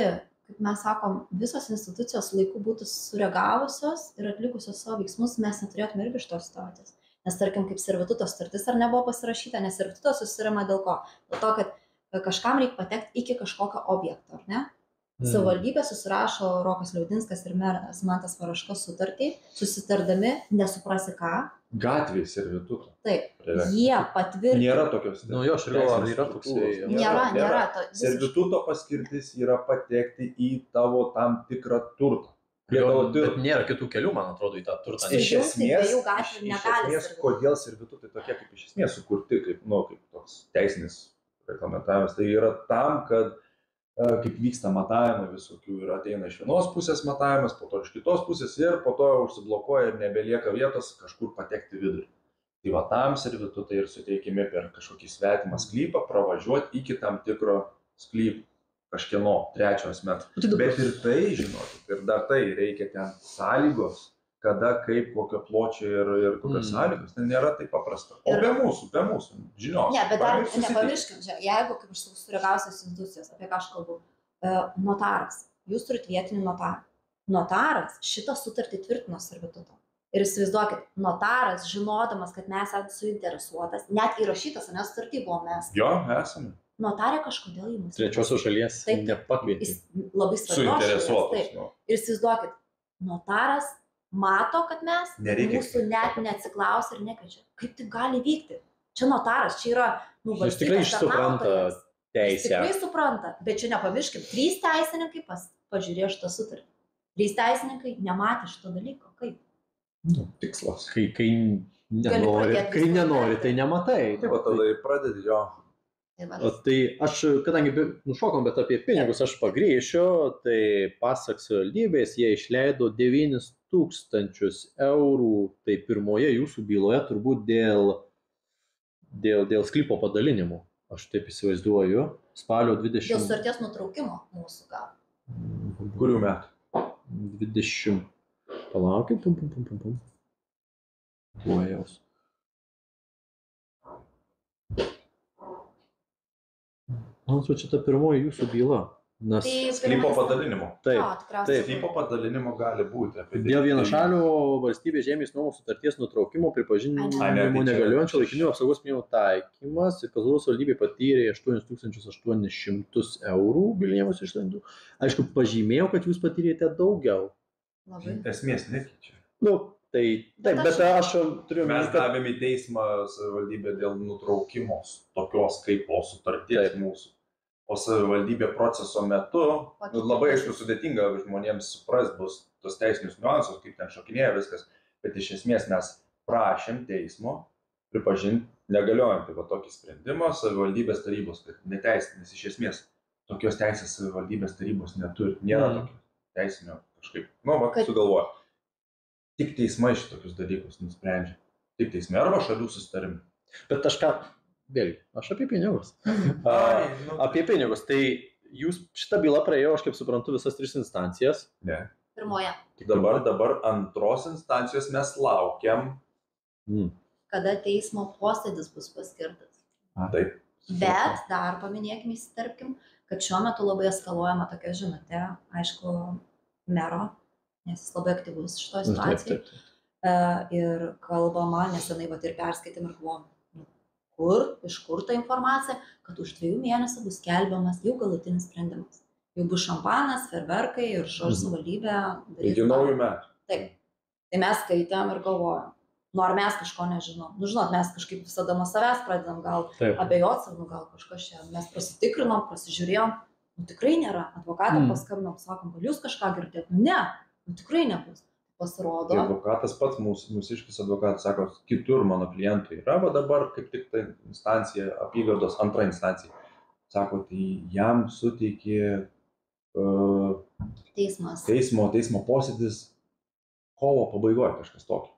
kaip mes sakom, visos institucijos laiku būtų sureagavusios ir atlikusios savo veiksmus, mes neturėtume irgi šitos situacijos. Nes, tarkim, kaip servituto sutartis ar nebuvo pasirašyta, nes servituto susirima dėl ko? Dėl to, kad kažkam reikia patekti iki kažkokio objekto, ar ne? Savivaldybė susirašo Rokas Liaudinskas ir meras Mantas Varaška sutartį, susitardami, nesuprasi ką. Gatvėj servituto. Taip, jie patvirtina. Nėra tokios. Nu jo, ar yra toksai. Nėra. Servituto paskirtis yra patekti į tavo tam tikrą turtą. Bet nėra kitų kelių, man atrodo, į tą turtą. Iš esmės, kodėl servitutai tokie kaip iš esmės sukurti, kaip toks teisinis reglamentavimas, tai yra tam, kad kaip vyksta matavimai visokių ir ateina iš vienos pusės matavimas, po to iš kitos pusės ir po to užsiblokuoja ir nebelieka vietos kažkur patekti vidurį. Tai va tam servitutai ir suteikimi per kažkokį svetimą sklypą pravažiuoti iki tam tikro sklypo. Kažkieno trečio asmens. Bet ir tai, žinokit, ir dar tai reikia ten sąlygos, kada, kaip, kokio pločio ir kokios sąlygos. Tai nėra taip paprasta. O be mūsų, žinios. Ne, bet dar nepamirškim, jeigu kaip iš sureagausios institucijos, apie ką aš kalbu, notaras, jūs turite vietinį notarą. Notaras šitą sutartį tvirtino servituto. Ir įsivaizduokit, notaras, žinodamas, kad mes esame suinteresuotas, net įrašytas, nes sutartį buvo mes. Jo, esame. Notarė kažkodėl į mus. Trečiosios šalies nepakvietė. Labai svarbios šalies. Ir įsivaizduokit, notaras mato, kad mes mūsų net neatsiklausia ir nekviečia. Kaip taip gali vykti? Čia notaras, čia yra valstybės tikrai supranta teisę. Tikrai supranta, bet čia nepamirškim, 3 teisininkai pažiūrėjo šitą sutartį. 3 teisininkai nematė šito dalyko. Kaip? Tikslas. Kai nenori, tai nematai. Taip, o tada pradedi jo. Tai aš, kadangi nušokom, bet apie pinigus aš pagrįšiu, tai pasak savivaldybės jie išleido 9 000 eurų, tai pirmoje jūsų byloje turbūt dėl sklypo padalinimo. Aš taip įsivaizduoju, spalio 20... Dėl sutarties nutraukimo mūsų gal. Kurių metų? 20... Palaukim, Tuojaus. Man atrodo, čia ta pirmoji jūsų byla. Sklypo padalinimo. Taip. Sklypo padalinimo gali būti. Dėl vienašalio valstybės žemės nuomos sutarties nutraukimo pripažinimo negaliojančio laikinų apsaugos priemonių taikymas ir Kazlų savivaldybė patyrė 8800 eurų bylinėjimosi išlaidų. Aišku, pažymėjau, kad jūs patyrėte daugiau. Esmės nekeičia. Taip, bet aš turiu... Mes davėm į teismą savivaldybę dėl nutraukimo tokios kaip po sutarties mūsų. O savivaldybė proceso metu, labai aišku sudėtinga žmonėms suprast bus tos teisinius niuansus, kaip ten šokinėja viskas, bet iš esmės mes prašėm teismo pripažinti negaliojantį tokį sprendimą savivaldybės tarybos, kad neteisė, nes iš esmės tokios teisės savivaldybės tarybos neturi, nėra tokio teisinio kažkaip, sugalvoja. Tik teismai šitokius dalykus nusprendžia. Tik teismai arba šalių susitarimai. Bet aš apie pinigus. Apie pinigus. Tai jūs šitą bylą praėjo, aš kaip suprantu, visas 3 instancijas. Ne. Pirmoje. Dabar antros instancijos mes laukiam. Kada teismo posėdis bus paskirtas. Taip. Bet dar paminėkime įsitarpkim, kad šiuo metu labai eskaluojama tokia žinutė, aišku, mero, nes jis labai aktyvus šitoje situacijoje. Ir kalbama, nesenai ir perskaitėm ir galvom, iš kur ta informacija, kad už 2 mėnesių bus skelbiamas jau galutinis sprendimas. Jau bus šampanas, ferverkai ir savivaldybė. Iki naujų metų. Taip. Tai mes skaitėm ir galvojom, nu ar mes kažko nežinom. Nu žinot, mes kažkaip visada nuo savęs pradedam gal abejot, nu gal kažkas čia. Mes pasitikrinom, pasižiūrėjom, nu tikrai nėra. Advokatam paskambinom, sakom, gal jūs kažką girdėt? Ne, nu tikrai nebus. Pasirodo. Tai advokatas pats, mūsiškis advokatas, sako, kitur mano klientų yra, va dabar kaip tik ta instancija, apygardos antra instancija. Sako, tai jam suteikė teismo posėdis kovo pabaigoje kažkas tokio,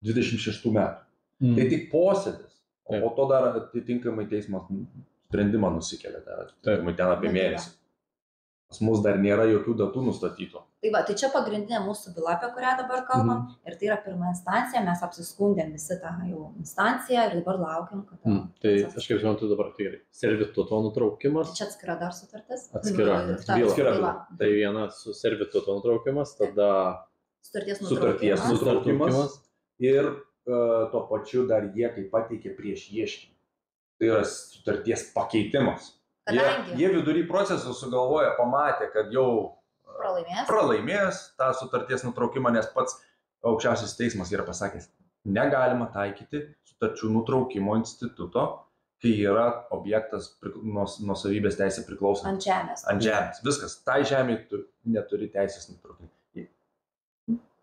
26 metų. Tai tik posėdis, o po to dar atitinkamai teismas sprendimą nusikelia, atitinkamai ten apie mėnesį. Pas mus dar nėra jokių datų nustatytų. Tai va, tai čia pagrindinė mūsų byla, apie kurią dabar kalbam, ir tai yra pirma instancija, mes apsiskundėm visi tą jau instanciją ir dabar laukiam, kad... Tai aš kaip žinau, dabar tai gerai. Servituto nutraukimas. Čia atskira dar sutartis? Atskira byla. Tai viena su servituto nutraukimas, tada sutarties nutraukimas ir tuo pačiu dar jie kaip pateikė prieš ieškinį. Tai yra sutarties pakeitimas. Jie vidury procesą sugalvoja, pamatė, kad jau pralaimės tą sutarties nutraukimą, nes pats aukščiausias teismas yra pasakęs, negalima taikyti sutarčių nutraukimo instituto, kai yra objektas nuosavybės teisė priklausantis ant žemės. Ant žemės. Viskas. Tai žemė neturi teisės nutraukti.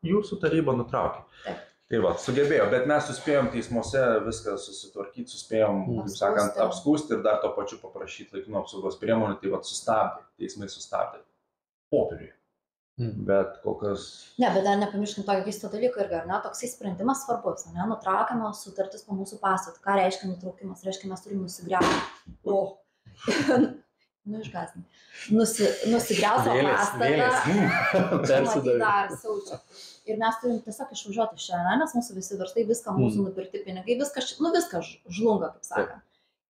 Jūsų taryba nutraukė. Taip. Tai va, sugebėjo, bet mes suspėjom teismuose viską susitvarkyti, suspėjom, kaip sakant, apskūsti ir dar to pačiu paprašyti laikinų apsaugos priemonių, tai va sustabdė, teismai sustabdė popieriuje. Bet kol kas... Ne, bet dar nepamirškim tokio keisto dalyko irgi, ar ne, toksai sprendimas svarbus, ne, nutraukiama sutartis po mūsų pastatų. Ką reiškia nutraukimas? Reiškia, mes turim nusigriauti. Nu, išgąsdinti. Nusigriauti pastatą, dar saučia. Ir mes turim tiesiog išvažiuoti iš čia, nes mūsų visi verslai, viską mūsų nupirkti pinigai, viskas žlunga, kaip sakant.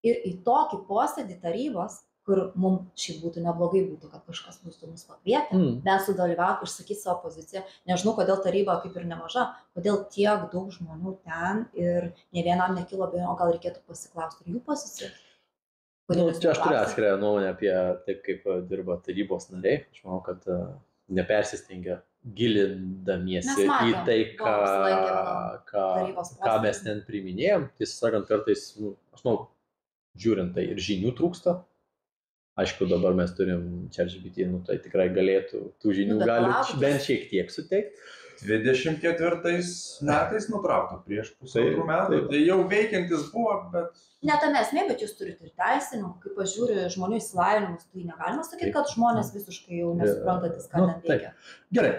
Ir į tokį posėdį tarybos, kur mums šiaip būtų neblogai būtų, kad kažkas būtų mus pakvietę, mes sudalyvauti, išsakyti savo poziciją. Nežinau, kodėl taryba kaip ir nemaža, kodėl tiek daug žmonių ten ir ne vienam nekilo abejonių, o gal reikėtų pasiklausti ir jų poziciją. Čia aš turiu atskirą nuomonę apie taip, kaip dirba tarybos nariai. Aš manau, kad nepersistengia gilindamiesi į tai, ką mes ten priminėjom. Tiesą sakant, kartais, aš manau, žiūrint, tai ir žinių trūksta. Aišku, dabar mes turim ChatGPT, tai tikrai galėtų, tų žinių gali bent šiek tiek suteikti. 24 metais nutraukta prieš pusantrų metų. Tai jau veikiantis buvo, bet... Ne tame esmė, bet jūs turite ir teisininkų, kaip aš žiūriu žmonių įsilavinimus, tai negalima sakyti, kad žmonės visiškai jau nesuprantantis, ką ten veikia. Gerai,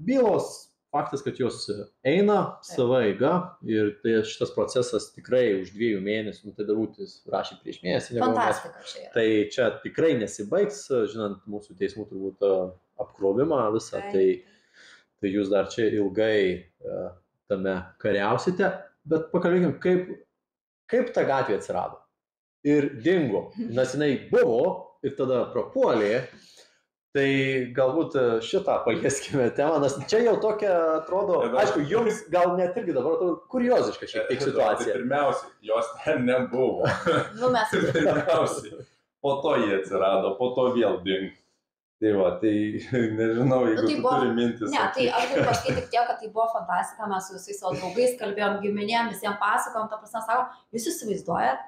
bylos faktas, kad jos eina sava eiga ir tai šitas procesas tikrai už 2 mėnesių, tai darūtis rašė prieš mėnesį. Fantastika čia yra. Tai čia tikrai nesibaigs, žinant mūsų teismų turbūt apkrovimą visą, tai jūs dar čia ilgai tame kariausite, bet pakalbėkim, kaip ta gatvė atsirado ir dingo, nes jinai buvo ir tada prapuolė, tai galbūt šitą palieskime temą, nes čia jau tokia atrodo, aišku, jums gal net irgi dabar atrodo kurioziška šiek tiek situacija. Pirmiausiai, jos ten nebuvo. Pirmiausiai, po to jie atsirado, po to vėl dingo. Tai va, tai nežinau, jeigu tu turi mintis. Ne, tai aš galiu pasakyti tik tiek, kad tai buvo fantastika, mes su visais savo draugais kalbėjom, giminėm, visiems pasakojom, ta prasme, sako, jūs įsivaizduojat,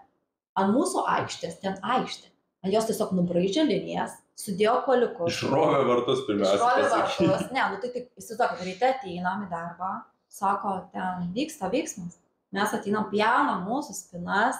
ant mūsų aikštės, ten aikštė, ant jos tiesiog nubraižė linijas, sudėjo koliukus. Išrovė vartus pirmiausia. Ne, nu tai įsivaizduok, ryte ateinam į darbą, sako, ten vyksta veiksmas, mes ateinam, pjaunam mūsų spinas.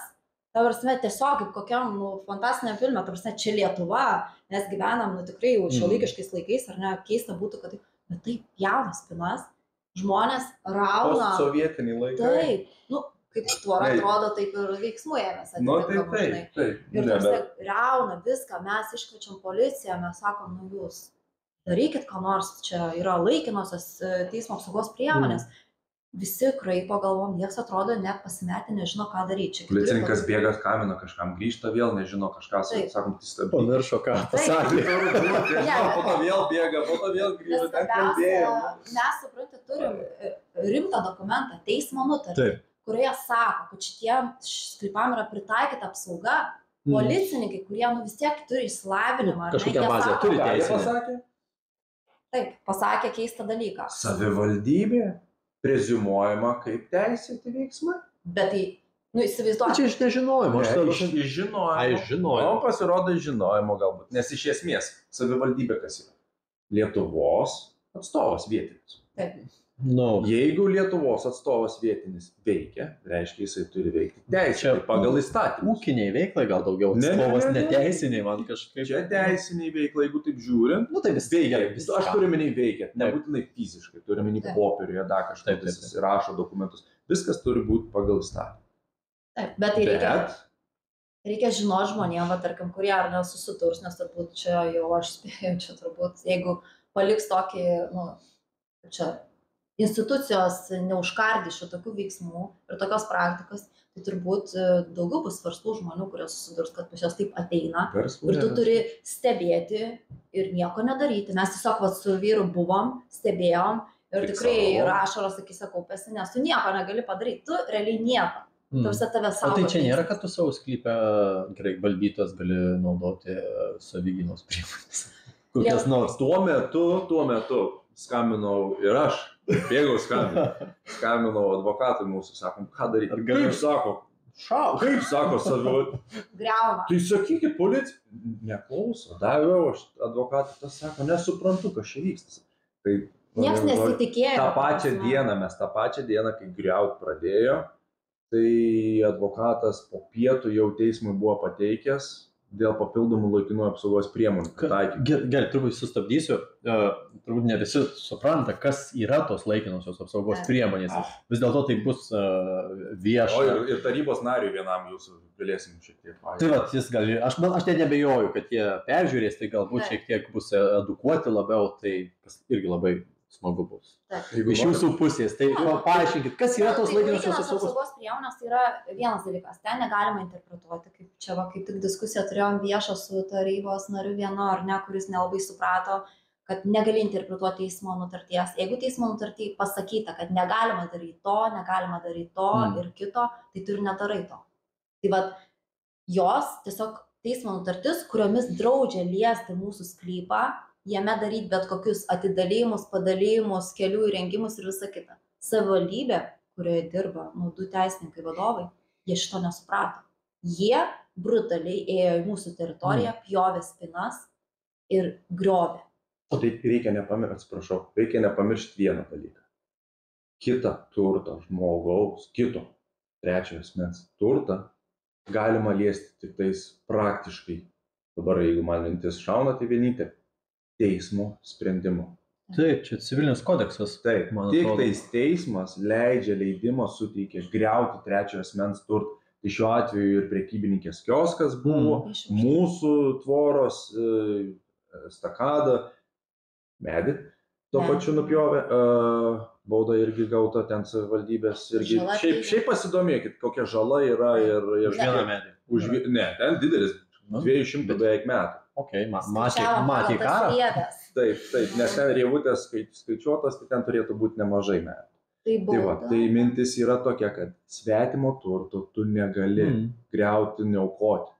Ta prasme, tiesiog kaip kokiam fantastiniam filme, ta prasme, čia Lietuva, mes gyvenam, tikrai jau šiuolaikiškais laikais, ar ne, keista būtų, kad bet taip pjauna spinas, žmonės rauna. Sovietiniai laikai. Taip, kaip tvora atrodo, taip ir veiksmų ėmės atitinkamai. Taip. Ir ta prasme, rauna viską, mes iškviečiam policiją, mes sakom, jūs darykit ką nors, čia yra laikinosios teismo apsaugos priemonės. Visi kraipo galvom, nieks atrodo net pasimetę, nežino, ką daryti. Policininkas bėga kamino kažkam, grįžta vėl, nežino kažką, sakom, tai stabdyti. Pamiršo, ką pasakė. Po to vėl bėga, po to vėl grįžta, ten kalbėjo. Mes, suprantate, turim rimtą dokumentą, teismo nutartį, kurioje sako, kad šitiem sklypam yra pritaikyta apsauga, policininkai, kurie vis tiek turi išsilavinimą. Kažkokią bazę turi teisinę. Taip, pasakė keistą dalyką. Savivaldybė preziumuojama kaip teisėti veiksmai. Bet tai, įsivaizduoju. Čia iš nežinojimo. Iš žinojimo. Pasirodo iš žinojimo galbūt. Nes iš esmės savivaldybė kas yra? Lietuvos atstovas vietinis. Taip. Jeigu Lietuvos atstovas vietinis veikia, reiškia jisai turi veikti teisėtai pagal įstatymą. Ūkiniai veiklai gal daugiau atstovas, neteisiniai man kažkaip. Čia teisiniai veiklai, jeigu taip žiūrint. Tai vis veikia. Aš turiu minį veikia, nebūtinai fiziškai, turiu minį popieriuje, dar kažką, rašo dokumentus. Viskas turi būti pagal įstatymą. Taip, bet tai reikia žinoti žmonėm, tarkim, kurie ar nesusiturs, nes turbūt čia jau aš spėjau, čia turbūt, jeigu paliks tokį, čia institucijos neužkardys tokių veiksmų ir tokios praktikos, tai turbūt daugiau bus verslų žmonių, kurie susidurs, kad pas jos taip ateina. Ir tu turi stebėti ir nieko nedaryti. Mes tiesiog su vyru buvom, stebėjom ir tikrai ašaros akyse kaupėsi, nes tu nieko negali padaryti. Tu realiai nieko. Tave saugo. O tai čia nėra, kad tu savo sklype, gerai, valdytas gali naudoti savigynos priemonės. Kokias nors. Tuo metu skambinau ir aš. Bėgau skambinau advokatui mūsų, sakom, ką daryti. Kaip sako? Kaip sako savivaldybių? Griauna. Tai sakykit, policija. Neklauso. Daviau aš advokatui, tas sako, nesuprantu, kas čia vyksta. Niekas nesitikėjo. Tą pačią dieną, kai griaut pradėjo, tai advokatas po pietų jau teismui buvo pateikęs dėl papildomų laikinų apsaugos priemonių. Gerai, turbūt sustabdysiu. Turbūt ne visi supranta, kas yra tos laikinosios apsaugos priemonės. Vis dėlto tai bus vieša. Ir tarybos nariui vienam jūsų galėsim šiek tiek paaiškinti. Tai vat, jis gali, aš net nebejoju, kad jie peržiūrės, tai galbūt šiek tiek bus edukuoti labiau, tai irgi labai smagu bus. Iš jūsų pusės, tai paaiškinkit, kas yra tos laikinosios apsaugos priemonės, tai yra vienas dalykas, ten negalima interpretuoti, kaip čia kaip tik diskusiją turėjom viešą su tarybos nariu vienu ar ne, kuris nelabai suprato, kad negali interpretuoti teismo nutarties. Jeigu teismo nutarty pasakyta, kad negalima daryti to ir kito, tai tu ir nedarai to. Tai vat, jos tiesiog teismo nutartis, kuriomis draudžia liesti mūsų sklypą, jame daryti bet kokius atidalymus, padalymus, kelių įrengimus ir visą kitą. Savivaldybė, kurioje dirba 2 teisininkai vadovai, jie šito nesuprato. Jie brutaliai ėjo į mūsų teritoriją, pjovė spinas ir griovė. O tai reikia nepamiršti vieną dalyką. Kitą turtą žmogaus, kito trečiojo asmens turtą galima liesti tik tais praktiškai. Dabar, jeigu man mintis šauna, tai vienintelė. Teismo sprendimu. Taip, čia civilinis kodeksas. Taip, tik tais teismas leidimą suteikia griauti trečiojo asmens turtą. Tai šiuo atveju ir prekybininkės kioskas buvo, mūsų tvoros, stakada, medį, tuo pačiu nupjovė, bauda irgi gauta ten savivaldybės. Šiaip pasidomėkit, kokia žala yra ir už vieną medį. Ne, ten didelis, 200 beveik metų. Matė karą? Taip, nes ten rievutės skaičiuotas, tai ten turėtų būti nemažai metų. Tai mintis yra tokia, kad svetimo turto tu negali griauti, neaukoti,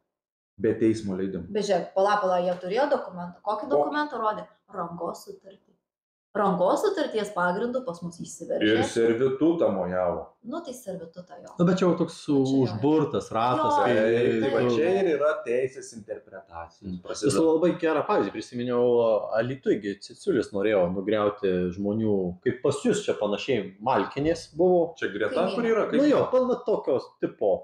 be teismo leidimo. Bet žiūrėk, pala, jie turėjo dokumentą. Kokį dokumentą rodė? Rangos sutartį. Rangos sutarties pagrindų pas mus įsiveržė. Ir servitutą mojavo. Tai servitutą jo. Bet čia jau toks užburtas ratas. Tai čia ir yra teisės interpretacija. Jis labai gerą pavyzdį prisiminiau, Alytuje Ciciulis norėjo nugriauti žmonių, kaip pas jūs čia panašiai Malkinės buvo. Čia greta, kur yra? Tokios tipo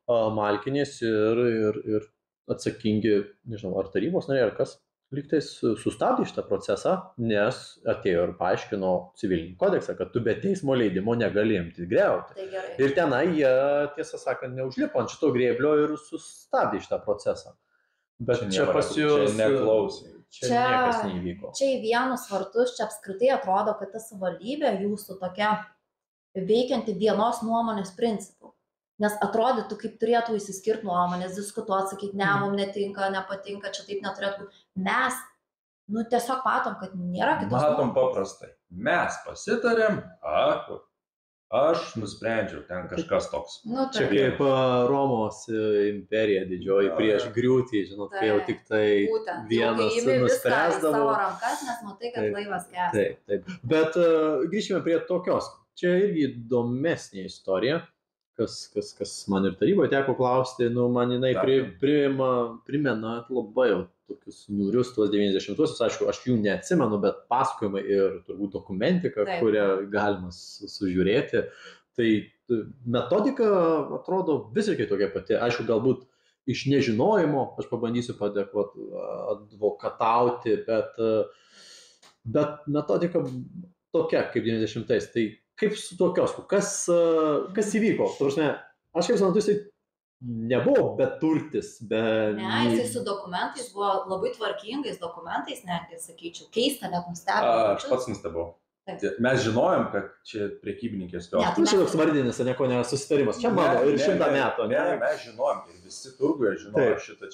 Malkinės ir atsakingi, nežinau, ar tarybos nariai, ar kas. Lygtais sustabdė šitą procesą, nes atėjo ir paaiškino civilinį kodeksą, kad tu be teismo leidimo negali imti griauti. Ir tenai jie, tiesą sakant, neužlipo ant šito grėblio ir sustabdė šitą procesą. Bet čia pas jūs neklausė. Čia niekas neįvyko. Čia į vienus vartus, čia apskritai atrodo, kad ta savivaldybė jūsų tokia veikianti vienos nuomonės principų. Nes atrodytų, kaip turėtų įsiskirti nuomonės, diskutuoti, sakyti, ne, mums netinka, nepatinka, čia taip neturėtų būti. Mes, tiesiog matom, kad nėra kitos nuomonės. Matom paprastai. Mes pasitarėm, aš nusprendžiau, ten kažkas toks. Čia kaip Romos imperija didžioji prieš griūtį, žinot, kai jau tik tai vienas nuspręsdavo. Savo rankas, nes matai, kad laivas kęs. Taip. Bet grįžkime prie tokios čia irgi įdomesnė istorija, kas man ir taryboje teko klausti, man jinai primena labai jau tokius niūrius tuos 90-uosius, aišku, aš jų neatsimenu, bet pasakojimai ir turbūt dokumentika, kurią galima sužiūrėti, tai metodika atrodo visiškai tokia pati, aišku, galbūt iš nežinojimo, aš pabandysiu advokatauti, bet metodika tokia kaip 90-ais, tai kaip su tuo kiosku, kas įvyko? Aš kaip suprantu, jisai nebuvo beturtis, Ne, jisai su dokumentais buvo labai tvarkingais dokumentais, netgi sakyčiau, keista, net nustebino. Aš pats nustebau. Mes žinojom, kad čia prekybininkės kioskas. Tai toks vardinis, nieko nesusitarimas. Čia mano ir 100 metų. Ne, mes žinojom, ir visi turguje žinojo šitą.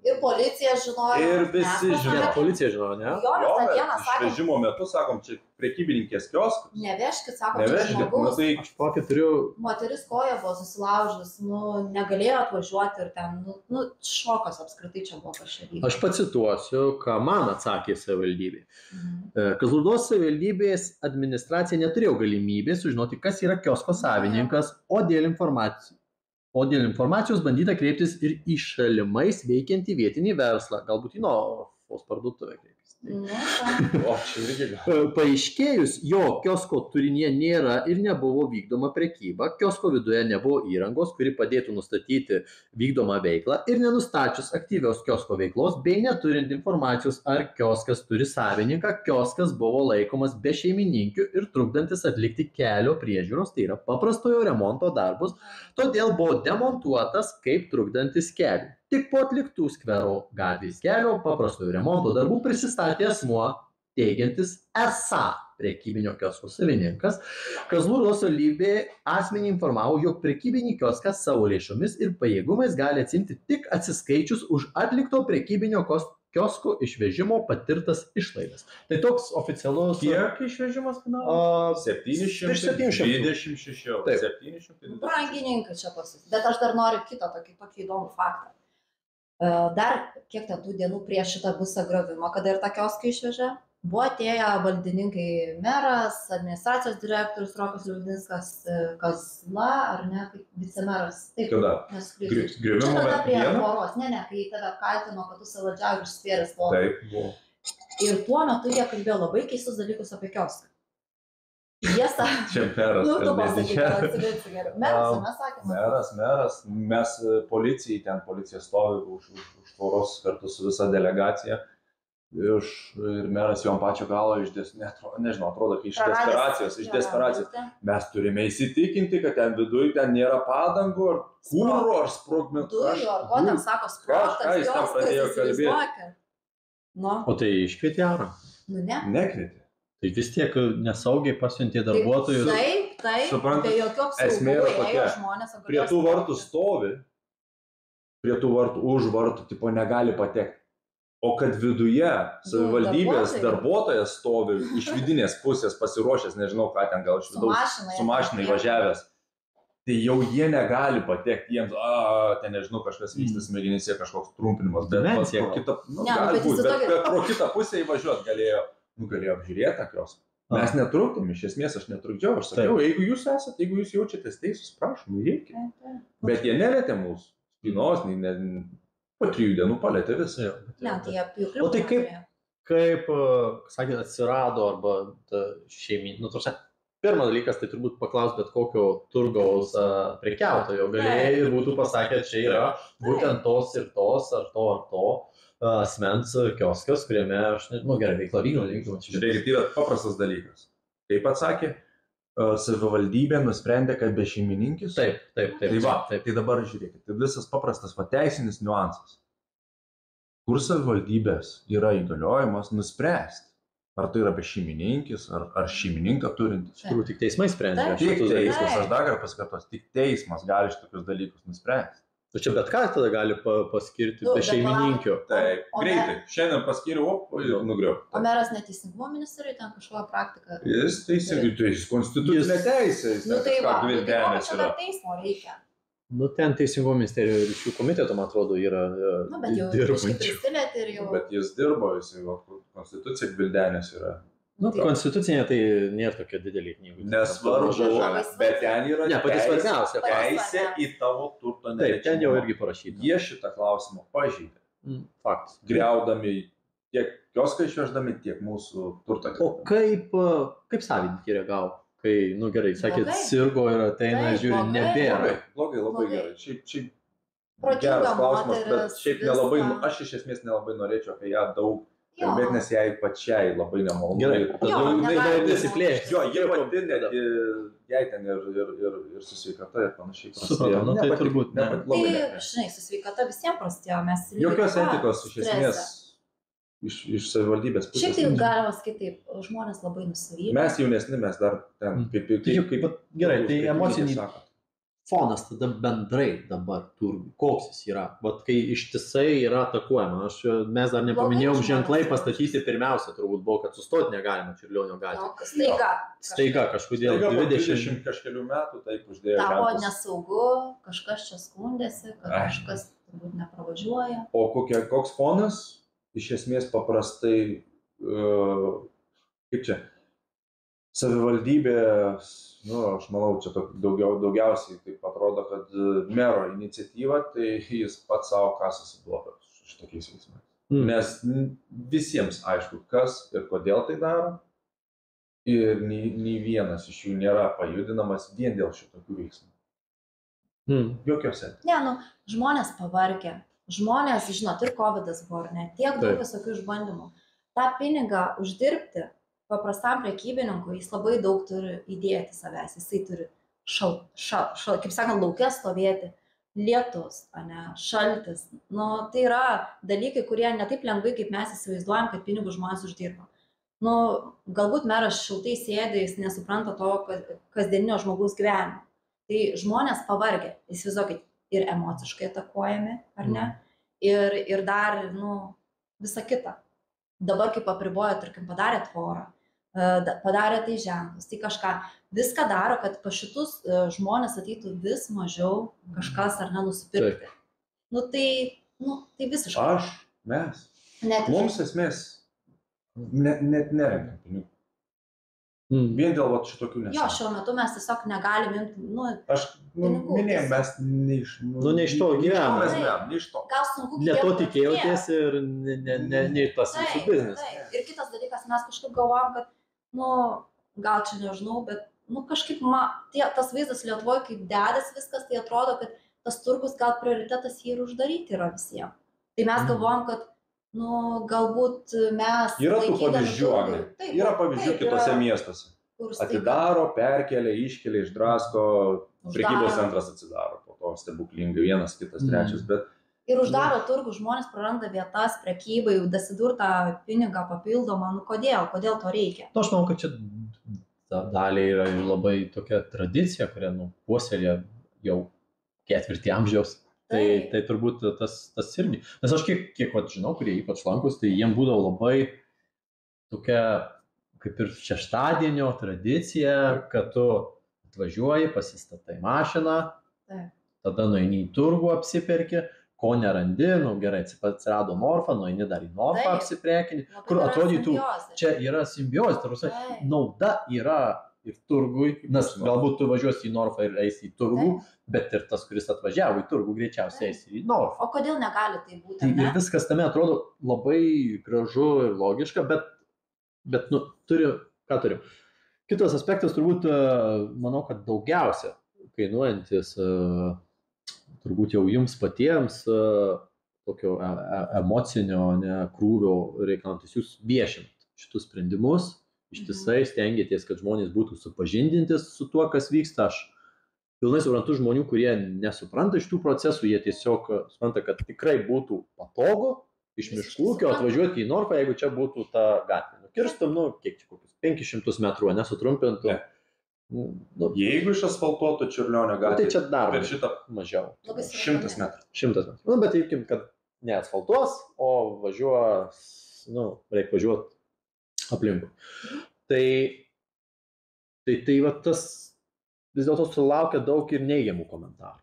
Ir policija žinojo. Ir visi žinojo. Policija žinojo, ne? Jo, mes tą dieną sakom. Išvežimo metu sakom, čia prekybininkės kioskas. Nevežkit, sakom, čia žmogus. Aš tokį turiu. Moteris koja buvo susilaužus, negalėjo atvažiuoti ir ten, šokas apskritai čia buvo kažkaip. Aš pacituosiu, ką man atsakė savivaldybė. Kazlų savivaldybės administracija neturėjo galimybės sužinoti, kas yra kiosko savininkas, o dėl informacijos bandyta kreiptis ir į šalimais veikiantį vietinį verslą, galbūt į Norfos parduotuvę kreiptis. Paaiškėjus, jo kiosko turinyje nėra ir nebuvo vykdoma prekyba, kiosko viduje nebuvo įrangos, kuri padėtų nustatyti vykdomą veiklą ir nenustačius aktyvios kiosko veiklos, bei neturint informacijos, ar kioskas turi savininką, kioskas buvo laikomas be šeimininkių ir trukdantis atlikti kelio priežiūros, tai yra paprastojo remonto darbus, todėl buvo demontuotas kaip trukdantis kelių. Tik po atliktų skvero gatvės kelio paprastojo remonto darbų prisistatė asmuo, teigiantis esą prekybinio kiosko savininkas. Kazlų savivaldybė asmenį informavo, jog prekybinį kioską savo lėšomis ir pajėgumais gali atsiimti tik atsiskaičius už atlikto prekybinio kiosko išvežimo patirtas išlaidas. Tai toks oficialus... Kiek išvežimas kainavo? 726 eurų. Brangininkai čia pasis. Bet aš dar noriu kitą tokį įdomų faktą. Dar kiek ten tų dienų prieš šitą busą gravimą, kada ir tą kioską išvežė, buvo atėję valdininkai, meras, administracijos direktorius Rokas Liaudinskas, Kazla, ar ne, kaip vicemeras. Taip, kada? Čia tada prie tvoros, ne, kai tave kaltino, kad tu savaldžiavai ir išsvėręs tvorą. Taip, buvo. Ir tuo metu jie kalbėjo labai keistus dalykus apie kioską. Jie sakė, čia meras. Tu pasakyk, kad atsigaisi geriau. Mes sakėme. Meras, mes policija stovi už tvoros kartu su visa delegacija. Ir meras jom pačio galo nežinau, atrodo, iš desperacijos. Mes turime įsitikinti, kad ten viduje ten nėra padangų, ar kūro, ar sprogmentų. Dujų, ar ko ten sako, sprogtas, jos, kas įsivaizduoja. O tai iškvietė arą? Ne. Nekvietė. Tai vis tiek nesaugiai pasiuntė darbuotojus. Taip, be jokių apsaugų. Esmė yra tokia, prie tų vartų stovi, už vartų tipo negali patekti. O kad viduje savivaldybės darbuotojas stovi iš vidinės pusės pasiruošęs, nežinau ką ten, gal iš vidaus su mašina įvažiavęs, tai jau jie negali patekti, jiems, ten nežinau, kažkas vyksta smegenyse, kažkoks trumpinimas, bet pro kitą pusę įvažiuot galėjo apžiūrėti tą kioską. Mes netrukdom, iš esmės aš netrukdžiau, aš sakiau, jeigu jūs esate, jeigu jūs jaučiatės teisus, prašom, įeikite. Bet jie nelietė mūsų spynos, po 3 dienų palėtė visą. O tai kaip sakėt, atsirado arba pirmas dalykas, tai turbūt paklaus bet kokio turgaus prekiautojo galėjai ir būtų pasakę, čia yra būtent tos ir tos, ar to asmens kioskas, kuriame aš nežinau, gerai veikla vykdoma. Žiūrėkit, yra paprastas dalykas. Kaip atsakė, savivaldybė nusprendė, kad be šeimininkis. Taip. Tai dabar žiūrėkit, tai visas paprastas teisinis niuansas. Kur savivaldybės yra įgaliojimas nuspręsti, ar tai yra be šeimininkis, ar šeimininką turintis. Turbūt tik teismai sprendžia. Tik teismas, aš dar pasikartosiu, tik teismas gali šitokius dalykus nuspręsti. Tu čia bet ką tada gali paskirti be šeimininkio. Taip, greitai. Šiandien paskiriau, ir nugriau. O meras neteisingumo ministerijai ten kažkokią praktiką? Jis teisingumo, konstitucinė teisė. Tai čia dar teismo reikia. Ten teisingumo ministerijoje ryšių komiteto, man atrodo, yra bet jau dirbančių. Bet jis dirbo, jis konstitucija Gvildenės yra. Nu, konstitucinė tai nėra tokia didelė knygų. Nesvarbu, bet ten yra teisė į tavo turto neliečiamumą. Taip, ten jau irgi parašyta. Jie šitą klausimą pažeidė. Faktas. Griaudami tiek kioską išveždami, tiek mūsų turtą. O kaip savininkai reagavo? Kai, gerai, sakėt, sirgo ir ateina, žiūri, nebėra. Blogai, labai gerai. Šiaip geras klausimas, bet šiaip nelabai, aš iš esmės nelabai norėčiau apie ją daug kalbėti, nes jai pačiai labai nemalonu. Gerai, tada nesiplėšti. Jo, jie pati net, jai ten ir su sveikata ir panašiai. Supratau, tai turbūt ne. Tai, žinai, su sveikata visiems prastėjo, mes... Jokios etikos iš esmės iš savivaldybės pusės. Šiaip tai galima sakyti taip, žmonės labai nusivylę. Mes jaunesni, mes dar ten kaip gerai, tai emociniai fonas tada bendrai dabar turbūt, koks jis yra. Vat kai ištisai yra atakuojama, mes dar nepaminėjom ženklai pastatyti pirmiausia, turbūt buvo, kad sustoti negalima Čiurlionio gatvėje. Staiga kažkodėl 20 kažkelių metų taip uždėjo. Tavo nesaugu, kažkas čia skundėsi, kad kažkas turbūt nepravažiuoja. O koks fonas? Iš esmės paprastai, kaip čia, savivaldybė, aš manau, čia daugiausiai taip atrodo, kad mero iniciatyva, tai jis pats savo kasas įduoda šitokiais veiksmais. Nes visiems aišku, kas ir kodėl tai daro, ir nei vienas iš jų nėra pajudinamas vien dėl šitokių veiksmų. Jokiuose. Ne, žmonės pavargę. Žmonės, žinot, ir covidas buvo, ne, tiek daug visokių išbandymų. Ta pinigą uždirbti paprastam prekybininkui, jis labai daug turi įdėti savęs, jisai turi kaip sakant, lauke stovėti, lietus, šaltis. Tai yra dalykai, kurie ne taip lengvai, kaip mes įsivaizduojam, kad pinigų žmonės uždirba. Galbūt meras šiltai sėdi, jis nesupranta to kasdieninio žmogaus gyvenimo. Tai žmonės pavargę, įsivaizduokit, ir emociškai atakuojami, ar ne? Ir dar, visa kita. Dabar, kaip apribojo, tarkim, padarė tvorą, padarė tai ženklus, tai kažką, viską daro, kad pas šitus žmonės ateitų vis mažiau kažkas ar nenusipirkti. Tai visiškai. Mes. Mums esmės net nerenkam pinigų. Vien dėl šitokių nesąmonių. Jo, šiuo metu mes tiesiog negalim imti, aš minėjau, mes ne iš to gyvename. Gal sunku ne to tikėjotės ir ne tas jūsų biznis. Ir kitas dalykas, mes kažkaip galvojam, kad, gal čia nežinau, bet, kažkaip tas vaizdas Lietuvoje, kaip dedas viskas, tai atrodo, kad tas turgus gal prioritetas jį ir uždaryti yra visiems. Tai mes galvojam, kad galbūt mes... Yra tų pavyzdžių, Agne. Yra pavyzdžių kitose miestuose. Atidaro, perkelia, iškelia, išdrasko, prekybos centras atsidaro, po to stebuklingai, vienas, kitas, trečias, bet... Ir uždaro turgų, žmonės praranda vietas prekybai, dasidurtą pinigą papildomą, kodėl to reikia? Aš manau, kad čia daliai yra labai tokia tradicija, kurią puoselėja jau ketvirtį amžiaus. Tai turbūt tas irgi. Nes aš kiek žinau, kurie ypač lankus, tai jiem būdavo labai tokia kaip ir šeštadienio tradicija, kad tu atvažiuoji, pasistatai mašiną, tada nueini į turgų apsiperki, ko nerandi, gerai, atsirado Norfa, nueini dar į Norfą apsiprekini, kur atrodytų, čia yra simbiozė, nauda yra ir turgui, nes galbūt tu važiuosi į Norfą ir eisi į turgų, bet ir tas, kuris atvažiavo į turgų, greičiausiai eisi į Norfą. O kodėl negali tai būti? Ir viskas tame atrodo labai gražu ir logiška, bet turim. Kitas aspektas turbūt, manau, kad daugiausia kainuojantis, turbūt jau jums patiems, tokio emocinio krūvio reikalantis, jūs viešinat šitus sprendimus, ištisai stengiatės, kad žmonės būtų supažindinti su tuo, kas vyksta. Aš pilnai suprantu žmonių, kurie nesupranta šitų procesų, jie tiesiog supranta, kad tikrai būtų patogu iš miškų ūkio atvažiuoti į Norfą, jeigu čia būtų ta gatvė. Kirstum, kiek čia kokius 500 metrų, nesutrumpintų. Jeigu išasfaltuotų Čiurlionio gatvė, tai čia dar mažiau. 100 metrų. 100 metrų. Bet teikim, kad neasfaltuos, o važiuos, reikia važiuoti aplinkui. Tai va tas vis dėlto sulaukia daug ir neigiamų komentarų.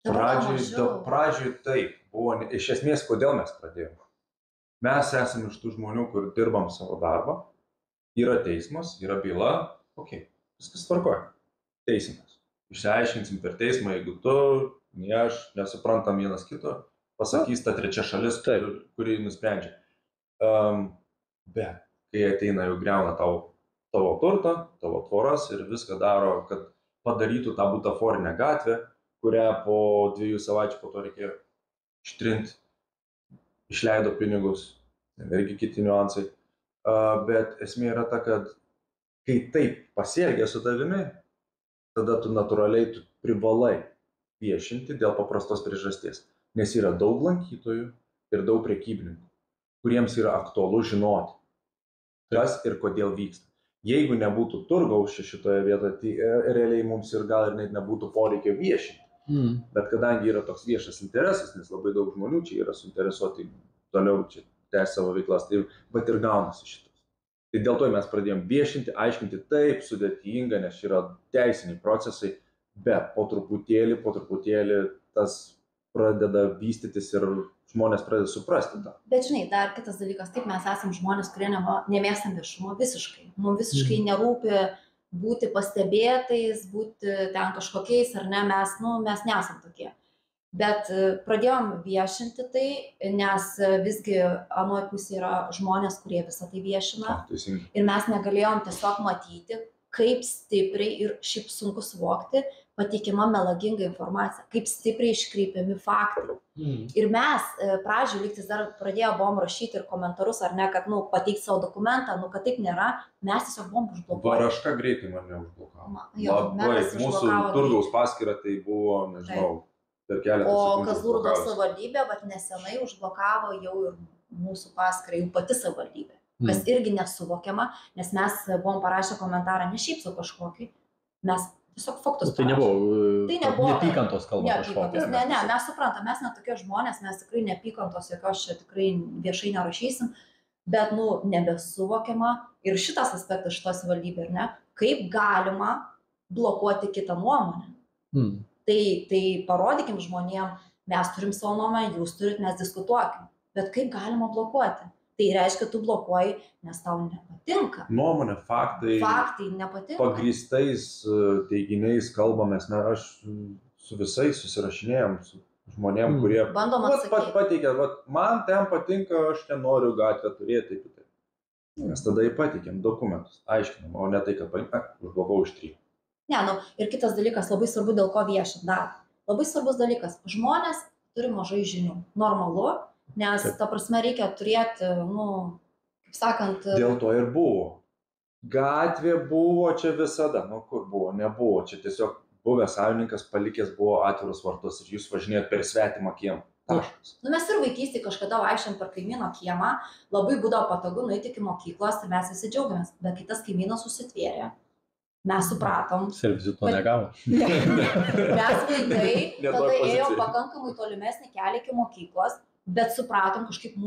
Pradžioj taip buvo, iš esmės, kodėl mes pradėjome. Mes esame iš tų žmonių, kur dirbam savo darbą yra teismas, yra byla, viskas tvarkoja. Teisimas. Išsiaiškinsim per teismą, jeigu tu, ne aš, nesuprantam vienas kito, pasakys ta trečia šalis, kuri nusprendžia. Bet kai ateina jau griauna tavo turtą, tavo tvoras ir viską daro, kad padarytų tą butaforinę gatvę, kurią po 2 savaičių po to reikėjo ištrinti, išleido pinigus, irgi kiti niuansai. Bet esmė yra ta, kad kai taip pasielgia su tavimi, tada tu natūraliai privalai viešinti dėl paprastos priežasties. Nes yra daug lankytojų ir daug prekybininkų, kuriems yra aktualu žinoti, kas ir kodėl vyksta. Jeigu nebūtų turgaus šitoje vietoje, tai realiai mums ir gal ir net nebūtų poreikio viešinti. Bet kadangi yra toks viešas interesas, nes labai daug žmonių čia yra suinteresuoti toliau čia tęsti savo veiklas, tai bet ir gaunasi šitas. Tai dėl to mes pradėjom viešinti, aiškinti taip sudėtinga, nes yra teisiniai procesai, bet po truputėlį tas pradeda vystytis ir žmonės pradeda suprasti tą. Bet žinai, dar kitas dalykas, taip mes esam žmonės, kurie nemėgstam viešumo visiškai. Mums visiškai nerūpi būti pastebėtais, būti ten kažkokiais ar ne, mes nesam tokie. Bet pradėjom viešinti tai, nes visgi anoj pusėje yra žmonės, kurie visą tai viešina. Ir mes negalėjom tiesiog matyti, kaip stipriai ir šiaip sunku suvokti patikima melaginga informacija, kaip stipriai iškreipiami faktai. Ir mes pradžioj lygtis dar buvom rašyti ir komentarus, ar ne, kad pateikti savo dokumentą, kad taip nėra, mes tiesiog buvom užblokuoti. Varaška greitai mane užblokavo. Labai, mūsų turgaus paskyra tai buvo, nežinau, per keletą sekundžių. O Kazlų Rūdos savivaldybė, nesenai užblokavo jau ir mūsų paskyrą, jau pati savivaldybė. Kas irgi nesuvokiama, nes mes buvom parašę komentarą ne šiaip su kažkokį, mes tiesiog faktus parašėm. Tai nebuvo neapykantos kalba kažkokia. Ne, mes suprantam, mes netokie žmonės, mes tikrai neapykantos jokios čia tikrai viešai nerašysim, bet, nebesuvokiama ir šitas aspektas šitos savivaldybė, ar ne, kaip galima blokuoti kitą nuomonę. Tai parodykim žmonėm, mes turim savo nuomonę, jūs turit, mes diskutuokim, bet kaip galima blokuoti? Tai reiškia, tu blokuoji, nes tau nepatinka. Nuomonė, faktai nepatinka. Pagrįstais teiginiais kalbamės, aš su visais susirašinėjom, su žmonėm, kurie pateikia, man ten patinka, aš ten noriu gatvę turėti, taip. Mes tada pateikėm dokumentus, aiškinam, o ne tai, kad užblokau iš 3. Ne, ir kitas dalykas, labai svarbu, dėl ko viešint dar. Labai svarbus dalykas, žmonės turi mažai žinių, normalu. Nes, ta prasme, reikia turėti, kaip sakant... Dėl to ir buvo. Gatvė buvo čia visada. Kur buvo? Nebuvo. Čia tiesiog buvęs savininkas palikęs buvo atvirus vartus ir jūs važinėjot per svetimą kiemą. Taškas. Mes ir vaikystėje kažkada vaikščiam per kaimyno kiemą, labai būdavo patogu nueiti iki mokyklos ir mes visi džiaugiamės. Bet kai tas kaimynas susitvėrė, mes supratom... Servizito negavo. Mes vaikai tada ėjo pakankamai tolimesnį kelią iki mokyklos. Bet supratom, kažkaip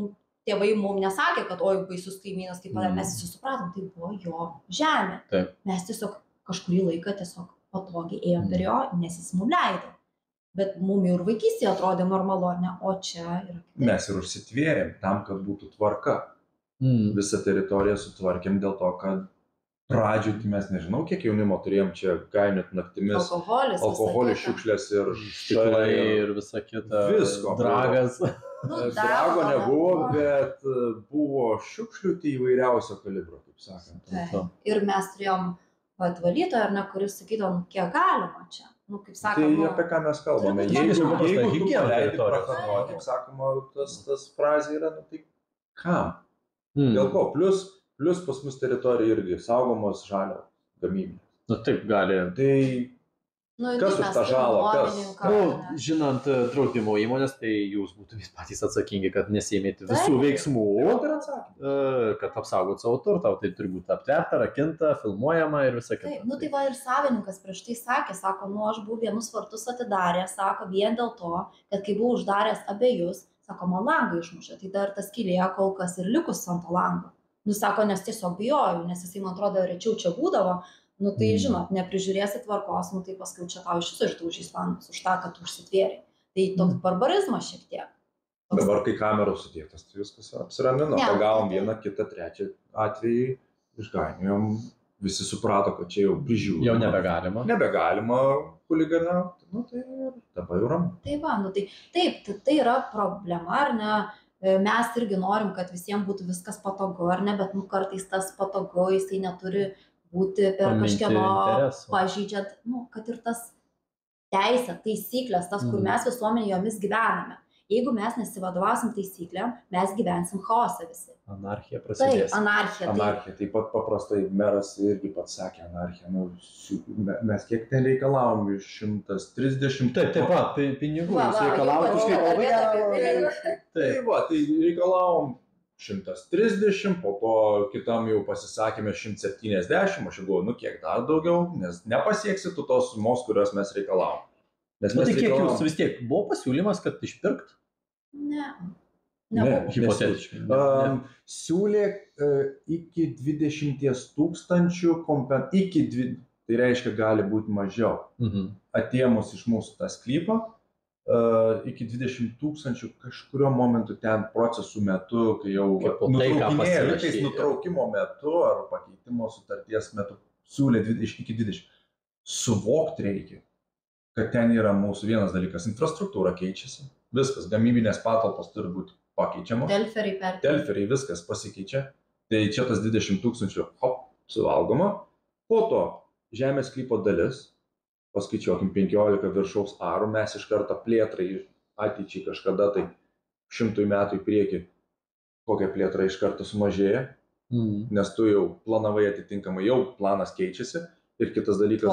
tėvai mums nesakė, kad oi, baisus kaimynas, kaip mes visi supratom, tai buvo jo žemė. Taip. Mes tiesiog kažkurį laiką tiesiog patogiai ėjom per jo, nes jis mums leido. Bet mums ir vaikystėje atrodė normalu, ar ne, o čia yra kitaip. Mes ir užsitvėrėm tam, kad būtų tvarka. Visą teritoriją sutvarkėm dėl to, kad pradžioj, tai mes nežinau, kiek jaunimo turėjom čia gainiot naktimis. Alkoholis, šiukšlės ir stiklai ir visa kita. Visko. Dragas. Drago nebuvo, bet buvo šiukšlių tai įvairiausio kalibro, kaip sakant. Ir mes turėjom valytoją, ar ne, kuris sakydom, kiek galima čia. Kaip sakoma. Tai apie ką mes kalbame. Jeigu tu paleidi prakartoti, kaip sakoma, tas frazė yra, tai kam? Dėl ko? Plius pas mus teritorija irgi saugomos žalio gamybės. Taip gali. Tai kas už tą žalą? Žinant draudimo įmonės, tai jūs būtumėt patys atsakingi, kad nesėmėte visų veiksmų, kad apsaugot savo turtą, tai turi būti aptverta, rakinta, filmuojama ir visa kita. Taip, tai ir savininkas prieš tai sakė, sako, aš buvau vienus vartus atidaręs, sako, vien dėl to, kad kai buvau uždaręs abiejus, sako, man langą išmušė, tai dar tas skylė kol kas ir likus ant to lango. Sako, nes tiesiog bijojau, nes jisai, man atrodo, rečiau čia būdavo, tai žinot, neprižiūrėsi tvarkos, tai paskui čia tau iš viso išdaužys langus už tą, kad užsitvėrė. Tai toks barbarizmas šiek tiek. Dabar, kai kameros sudėtas, tai viskas apsiramino, pagavom vieną, kitą, trečią atvejį išgainėjom, visi suprato, kad čia jau prižiūrima. Jau nebegalima. Nebegalima chuliganiauti, nu tai ir dabar jau ramu. Tai va, nu tai taip, tai yra problema, ar ne? Mes irgi norim, kad visiems būtų viskas patogu, ar ne, bet nu kartais tas patogu, jisai neturi būti per kažkieno pažydžiant, nu, kad ir tas teisė, taisyklės, tas, kur mes visuomenė jomis gyvename. Jeigu mes nesivadovausim taisyklėm, mes gyvensim chaosą visi. Anarchija prasidės. Taip, anarchija. Anarchija, taip pat paprastai meras irgi pats sakė anarchija. Nu, mes kiek ten reikalavom iš 130. Taip, pinigų jūs reikalavom. Tai reikalavom 130, po to kitam jau pasisakėme 170, aš jau galvoju, nu kiek dar daugiau, nes nepasieksi tu tos sumos, kurios mes reikalavom. Nes mes kiek jūs vis tiek buvo pasiūlymas, kad išpirkt? Ne. Hipotetiškai. Siūlė iki 20 000, tai reiškia gali būti mažiau. Atėmus iš mūsų tą sklypą, iki 20 000 kažkurio momentu ten procesų metu, kai jau nutraukimo metu ar pakeitimo sutarties metu siūlė iki 20. Suvokti reikia, kad ten yra mūsų vienas dalykas, infrastruktūra keičiasi, viskas, gamybinės patalpos turi būti pakeičiamos. Delferiai viskas pasikeičia, tai čia tas 20 000, hop, suvalgoma, po to žemės sklypo dalis, paskaičiuokim 15 viršaus arų, mes iš karto plėtrai ateičiai kažkada tai 100 metų į priekį, kokia plėtra iš karto sumažėja, nes tu jau planavai atitinkamai, jau planas keičiasi. Ir kitas dalykas,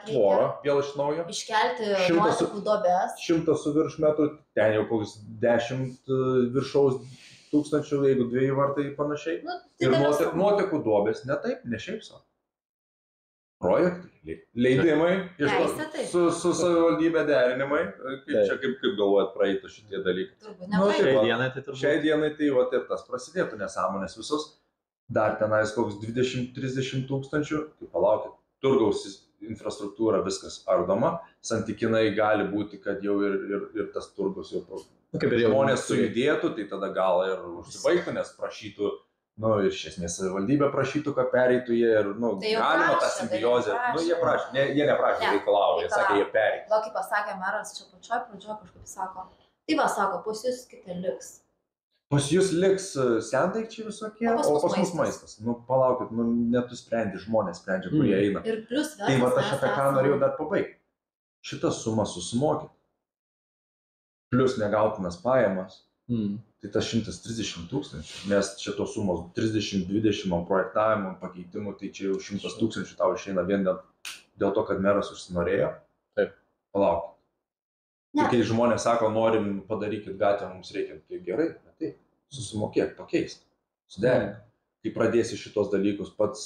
tvorą vėl iš naujo. Iškelti nuotekų duobes. 100 su virš metrų, ten jau koks 10 viršaus tūkstančių, jeigu 2 vartai panašiai. Ir nuotekų duobės, ne taip, ne šiaip savo. Projektai, leidimai, su savivaldybė derinimai, kaip galvojat praeitų šitie dalykai. Šiai dienai tai ir tas prasidėtų nesąmonės visus, dar tenais koks 20-30 tūkstančių, tai palaukit. Turgaus infrastruktūra viskas ardoma, santykinai gali būti, kad jau ir tas turgus jau žmonės sujudėtų, tai tada gal ir užsibaigtų, nes prašytų, nu ir iš esmės savivaldybė prašytų, kad pereitų jie ir, nu, galima tą simbiozę, nu jie prašė, jie neprašė, reikalavo, jie sakė, jie pereitų. Va, kaip pasakė meras čia pačioj pradžioje kažkaip sako, tai va sako, pas jūs kitą liks. Pas jūs liks sendaikčiai visokie, o pas mus maistas. Nu, palaukit, nu, net tu sprendi, žmonės sprendžia, kur jie eina. Ir plius tai va, aš apie ką norėjau dar pabaigti. Šitą sumą susimokit. Plius negautinas pajamas. Tai tas 130 000, nes čia tos sumos 30-20 projektavimo, pakeitimų, tai čia jau 100 000 tau išeina vien dėl to, kad meras užsinorėjo. Taip. Palaukit. Kai žmonės sako, norim padarykit gatvę, mums reikia, tai gerai, tai susimokėk, pakeisk, suderink. Kai pradėsi šitos dalykus, pats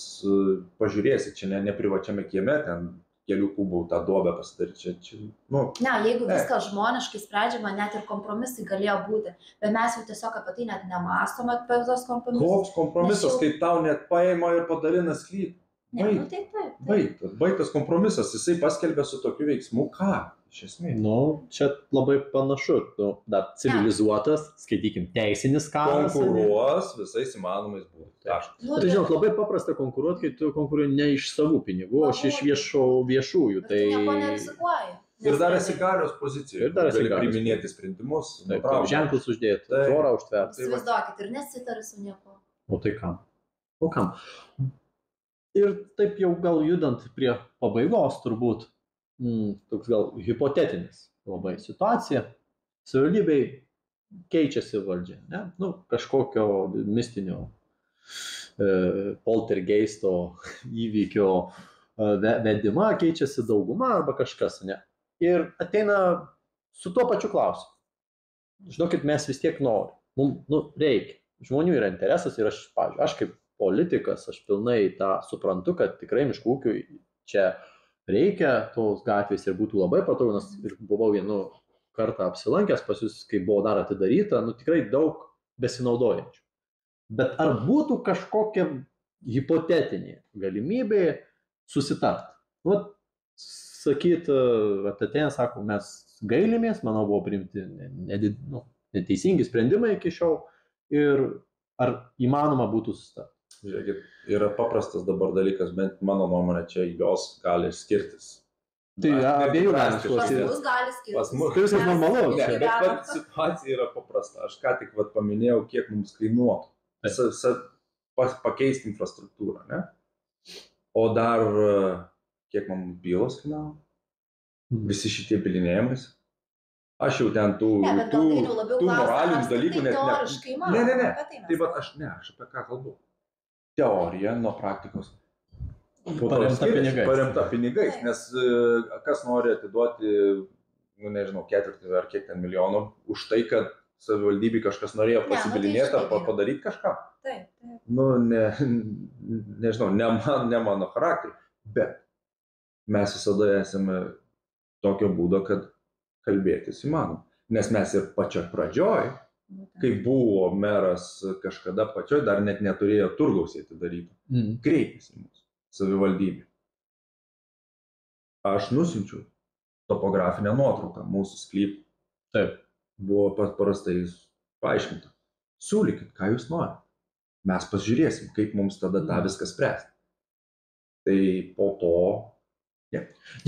pažiūrėsi, čia ne privačiame kieme, ten kelių kubų tą duobę pasidaryti, čia, nu. Ne, jeigu viskas žmoniškai sprendžiama, net ir kompromisai galėjo būti, bet mes jau tiesiog apie tai net nemąstome apie tos kompromisus. Koks kompromisas, kai tau net paima ir padalina sklypą? Baigtas kompromisas, jisai paskelbė su tokiu veiksmu, ką? Iš esmės. Nu, čia labai panašu, dar civilizuotas, skaitykim, teisinis karas. Konkuruos visais įmanomais būdais. Tai žinot, labai paprasta konkuruoti, kai tu konkuruoji ne iš savų pinigų, o iš viešųjų. Tai nieko nerizikuoji. Ir dar esi galios pozicijoje. Ir dar esi priiminėti sprendimus. Ženklus uždėti, tvorą užtverti. Įsivaizduokit, ir nesitari su nieko. O tai kam? O kam? Ir taip jau gal judant prie pabaigos turbūt, toks gal hipotetinis labai situacija, savivaldybei keičiasi valdžia, ne? Nu, kažkokio mistinio poltergeisto įvykio vedima, keičiasi dauguma arba kažkas, ne? Ir ateina su tuo pačiu klausimu. Žinokit, mes vis tiek norim, mums reikia, žmonių yra interesas ir aš kaip politikas, aš pilnai tą suprantu, kad tikrai miškų ūkiui čia reikia tos gatvės ir būtų labai patogu, nes ir buvau vienu kartą apsilankęs pas jūs, kai buvo dar atidaryta, nu tikrai daug besinaudojančių. Bet ar būtų kažkokia hipotetinė galimybė susitart? Nu, sakyt, ateina, sako, mes gailimės, manau, buvo priimti neteisingi sprendimai iki šiol ir ar įmanoma būtų susitart? Žiūrėkit, yra paprastas dabar dalykas, bent mano nuomonė, čia jos gali skirtis. Tai abiejų gali skirtis. Pas mus gali skirtis. Pas mus. Tai viskas normalu. Ne, bet situacija yra paprasta. Aš ką tik paminėjau, kiek mums kainuotų pakeisti infrastruktūrą, ne? O dar kiek mums bylos kainavo? Visi šitie bylinėjimas. Aš jau ten tų moralinių dalykų net ne. Tai va aš apie ką kalbu. Teorija nuo praktikos. Paremta pinigais, nes kas nori atiduoti, nežinau, ketvirtį ar kiek ten milijonų už tai, kad savivaldybei kažkas norėjo pasibilinėti ar padaryti kažką. Taip. Nežinau, ne mano charakterį, bet mes visada esame tokio būdo, kad kalbėtis įmanoma. Nes mes ir pačioj pradžioj, kai buvo meras kažkada pačioj, dar net neturėjo turgaus atidaryti, kreipėsi mūsų savivaldybė. Aš nusiunčiau topografinę nuotrauką mūsų sklypų. Taip. Buvo paprastai paaiškinta. Siūlykit, ką jūs norite. Mes pasižiūrėsim, kaip mums tada tą viską spręsti. Tai po to...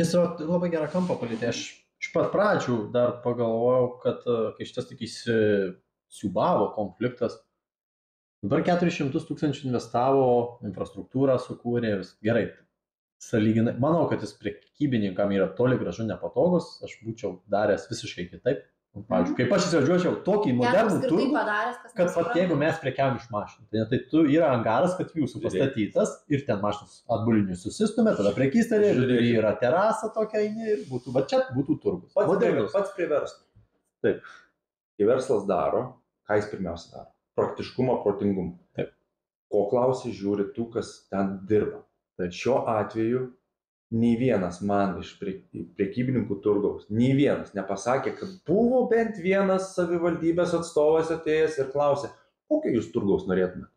Nes labai gerą kampą palietė. Aš iš pat pradžių dar pagalvojau, kad kai šitas tik įsiubavo konfliktas, dabar 400 000 investavo, infrastruktūrą sukūrė, gerai, sąlyginai. Manau, kad jis prekybininkam yra toli gražu nepatogus, aš būčiau daręs visiškai kitaip. Pavyzdžiui, kaip aš įsivažiuočiau tokį modernų turgų, kad jeigu mes prekiavom iš mašinų, tai tu yra angaras, kad jūsų pastatytas ir ten mašinos atbulinių susistumė, tada prekystarė, yra terasa tokia ir būtų, va čia būtų turgus. Pats prie verslo. Taip. Kai verslas daro, ką jis pirmiausia daro? Praktiškumą, protingumą. Taip. Ko klausi, žiūri tų, kas ten dirba. Tai šiuo atveju nei vienas man iš prekybininkų turgaus, nei vienas nepasakė, kad buvo bent vienas savivaldybės atstovas atėjęs ir klausė, kokio jūs turgaus norėtumėte.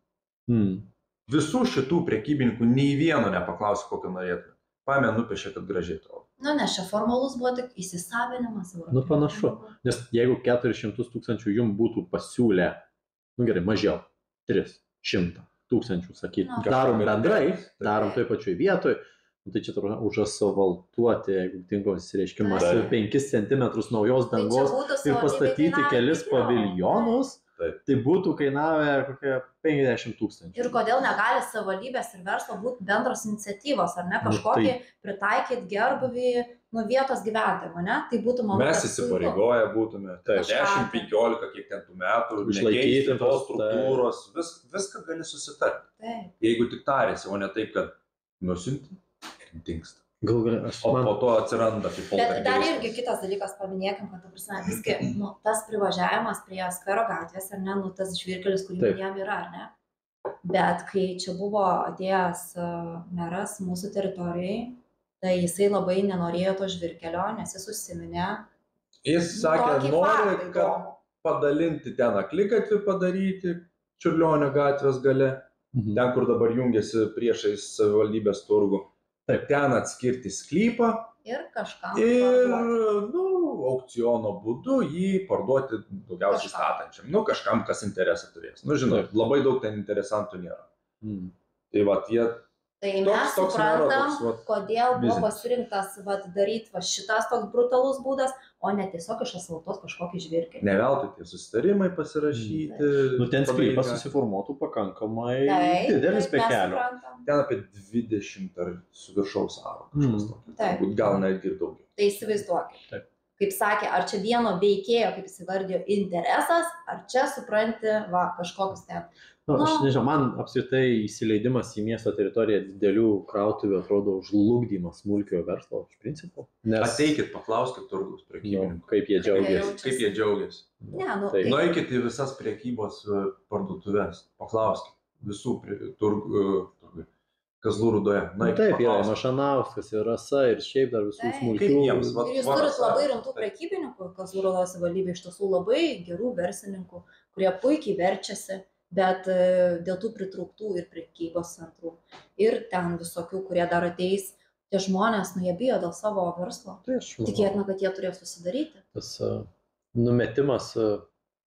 Visų šitų prekybininkų nei vieno nepaklausė, kokio norėtumėte. Paėmė nupiešė, kad gražiai atrodo. Nes čia formalus buvo tik įsisavinimas. Panašu. Nes jeigu 400 000 jums būtų pasiūlę, gerai, mažiau, 300 000, sakyt, darom bendrai, darom toj pačioj vietoj, tai čia turbūt užasfaltuoti, jeigu tinkamas išsireiškimas, 5 cm naujos dangos ir pastatyti kelis paviljonus, tai būtų kainavę kokie 50 000. Ir kodėl negali savivaldybės ir verslo būti bendros iniciatyvos, ar ne, kažkokį pritaikyti gerbuvį vietos gyventojų, ne? Tai būtų, manau, mes įsipareigoję būtume 10-15 kiek ten tų metų, nekeisti tos struktūros, viską gali susitarti. Jeigu tik tarėsi, o ne taip, kad nusiunti. Dingsta. O po to atsiranda kaip poltergeistas. Bet dar irgi kitas dalykas paminėkim, kad visgi tas privažiavimas prie Skvero gatvės, ar ne, tas žvyrkelis, kurį jam yra, ar ne. Bet kai čia buvo atėjęs meras mūsų teritorijai, tai jisai labai nenorėjo to žvyrkelio, nes jis užsiminė. Jis sakė, nori, kad padalinti ten akligatvį padaryti Čiurlionio gatvės gale, ten, kur dabar jungiasi priešais savivaldybės turgų. Ten atskirti sklypą ir kažkam aukciono būdu jį parduoti daugiausiai statančiam. Kažkam, kas interesą turės. Žinot, labai daug ten interesantų nėra. Tai va, Tai mes suprantam, kodėl buvo pasirinktas daryti šitas toks brutalus būdas, o ne tiesiog išasfaltuoti kažkokį žvyrkelį. Ne veltui tie susitarimai pasirašyti. Ten sklypas susiformuotų pakankamai didelis be kelio. Ten apie 20 ar su viršaus aro kažkas tokio. Gal netgi ir daugiau. Tai įsivaizduokit. Kaip sakė, ar čia vieno veikėjo, kaip jis įvardijo, interesas, ar čia supranti, kažkokius ten. Aš nežinau, man apskritai įsileidimas į miesto teritoriją didelių krautuvių atrodo žlugdymas smulkiojo verslo iš principo. Ateikit, paklauskit turgaus prekybininkų. Kaip jie džiaugiasi. Nueikit į visas prekybos parduotuves, paklauskit visų Kazlų Rūdoje. Taip, yra Mašanauskas, ir Rasa, ir šiaip dar visų smulkių. Ir jūs turit labai rimtų prekybininkų, Kazlų Rūdos savivaldybė, iš tiesų labai gerų verslininkų, kurie puikiai verčiasi, bet dėl tų pritrauktų ir prekybos centrų. Ir ten visokių, kurie dar ateis, tie žmonės, jie bijo dėl savo verslo. Tikėtina, kad jie turės susidaryti. Tas numetimas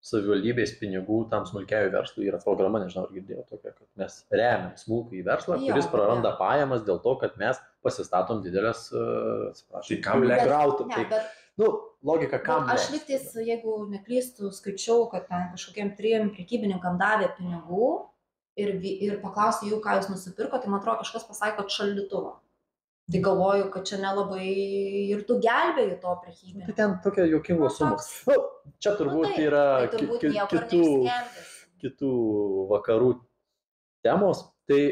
savivaldybės pinigų tam smulkiajui verslui. Yra programa, nežinau, ar girdėjau tokia, kad mes remiam smulkų į verslą, kuris praranda pajamas dėl to, kad mes pasistatom didelės, tai kam grautų. Logika kam? Aš lygtais, jeigu neklystu, skaičiau, kad ten kažkokiem 3 prekybininkam davė pinigų ir paklausė jų, ką jūs nusipirko, tai man atrodo kažkas pasakė, kad šaldytuvą. Tai galvoju, kad čia nelabai ir tu gelbėjai to prekybininko. Tai ten tokia juokingos sumos. Čia turbūt yra kitų vakarų temos. Tai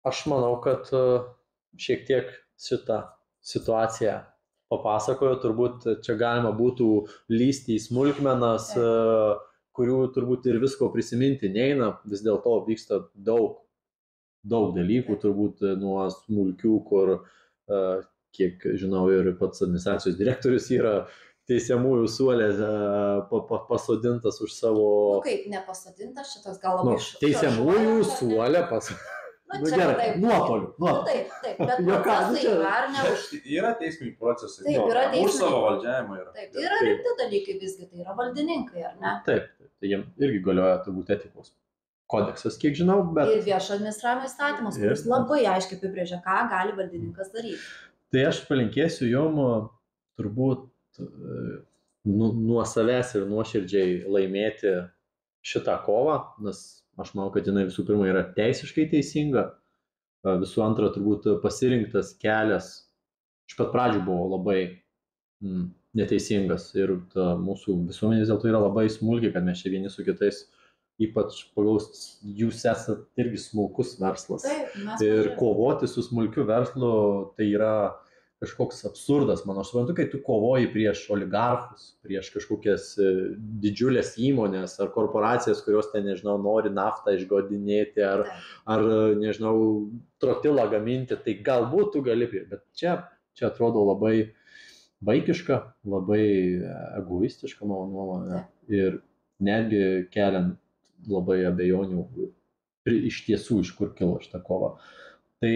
aš manau, kad šiek tiek šitą situaciją papasakojo. Turbūt čia galima būtų lysti į smulkmenas, kurių turbūt ir visko prisiminti neina. Vis dėlto vyksta daug dalykų, turbūt nuo smulkių, kur, kiek žinau, ir pats administracijos direktorius yra teisiamųjų suolė pasodintas už savo... Kaip nepasodintas, šitas gal labai teisiamųjų suolė gerai, nuotoliu. Taip, bet procesai yra, ar ne už... Yra teisminiai procesai. Taip, yra teisminiai. Už savo valdžiavimą yra. Taip, tai yra rimti dalykai visgi, tai yra valdininkai, ar ne? Taip, tai jiems irgi galioja turbūt etikos kodeksas, kiek žinau, bet... Ir viešo administravimo įstatymas, kuris labai aiškiai apibrėžia, ką gali valdininkas daryti. Tai aš palinkėsiu jom turbūt nuo savęs ir nuoširdžiai laimėti šitą kovą, nes aš manau, kad jinai visų pirma yra teisiškai teisinga, visų antra turbūt pasirinktas kelias iš pat pradžių buvo labai neteisingas ir mūsų visuomenė dėl to yra labai smulki, kad mes čia vieni su kitais ypač pagaus, jūs esat irgi smulkus verslas. Taip, ir kovoti su smulkiu verslu tai yra kažkoks absurdas. Mano, aš suprantu, kai tu kovoji prieš oligarchus, prieš kažkokias didžiulės įmonės ar korporacijas, kurios ten, nežinau, nori naftą išgodinėti ar nežinau, trotilą gaminti, tai galbūt tu gali, bet čia atrodo labai vaikiška, labai egoistiška mano nuomonė ir netgi keliant labai abejonių iš tiesų, iš kur kilo šitą kovą. Tai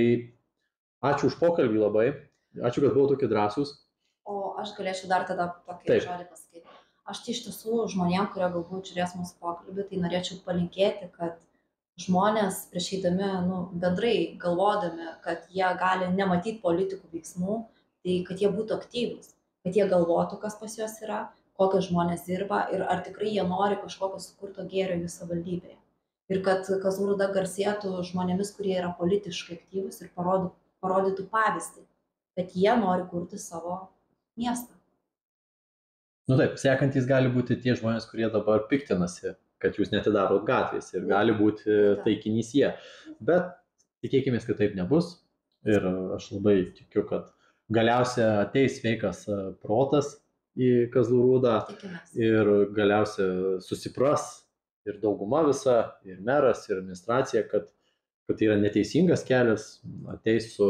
ačiū už pokalbį labai, ačiū, kad buvau tokie drąsūs. O aš galėčiau dar tada tokį žodį pasakyti. Aš tai iš tiesų žmonėm, kurie galbūt žiūrės mūsų pokalbį, tai norėčiau palinkėti, kad žmonės prieš eidami, bendrai galvodami, kad jie gali nematyti politikų veiksmų, tai kad jie būtų aktyvūs, kad jie galvotų, kas pas juos yra, kokie žmonės dirba ir ar tikrai jie nori kažkokio sukurto gėrio jų savivaldybėje. Ir kad Kazlų Rūda garsėtų žmonėmis, kurie yra politiškai aktyvūs ir parodytų pavyzdį, kad jie nori kurti savo miestą. Taip, sekantys gali būti tie žmonės, kurie dabar piktinasi, kad jūs netidarot gatvės ir gali būti taikinys jie. Bet tikėkime, kad taip nebus ir aš labai tikiu, kad galiausiai ateis sveikas protas į Kazlų Rūdą ir galiausiai susipras ir dauguma visa, ir meras, ir administracija, kad yra neteisingas kelias, ateis su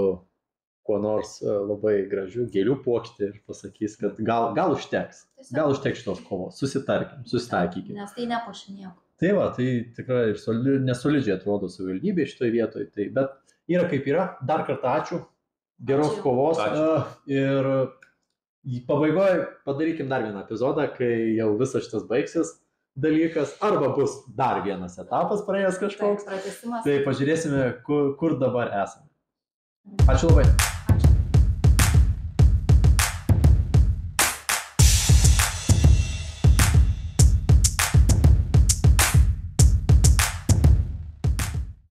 kuo nors labai gražiu gėlių puokštė ir pasakys, kad gal užteks šitos kovos, susitaikykime. Nes tai nepuošia nieko. Tai tai tikrai ir nesolidžiai atrodo savivaldybė šitoje vietoje, bet yra kaip yra. Dar kartą ačiū, geros kovos ir pabaigoje padarykim dar vieną epizodą, kai jau visas šitas baigsis dalykas, arba bus dar vienas etapas praėjęs kažkoks. Tai pažiūrėsime, kur dabar esame. Ačiū labai.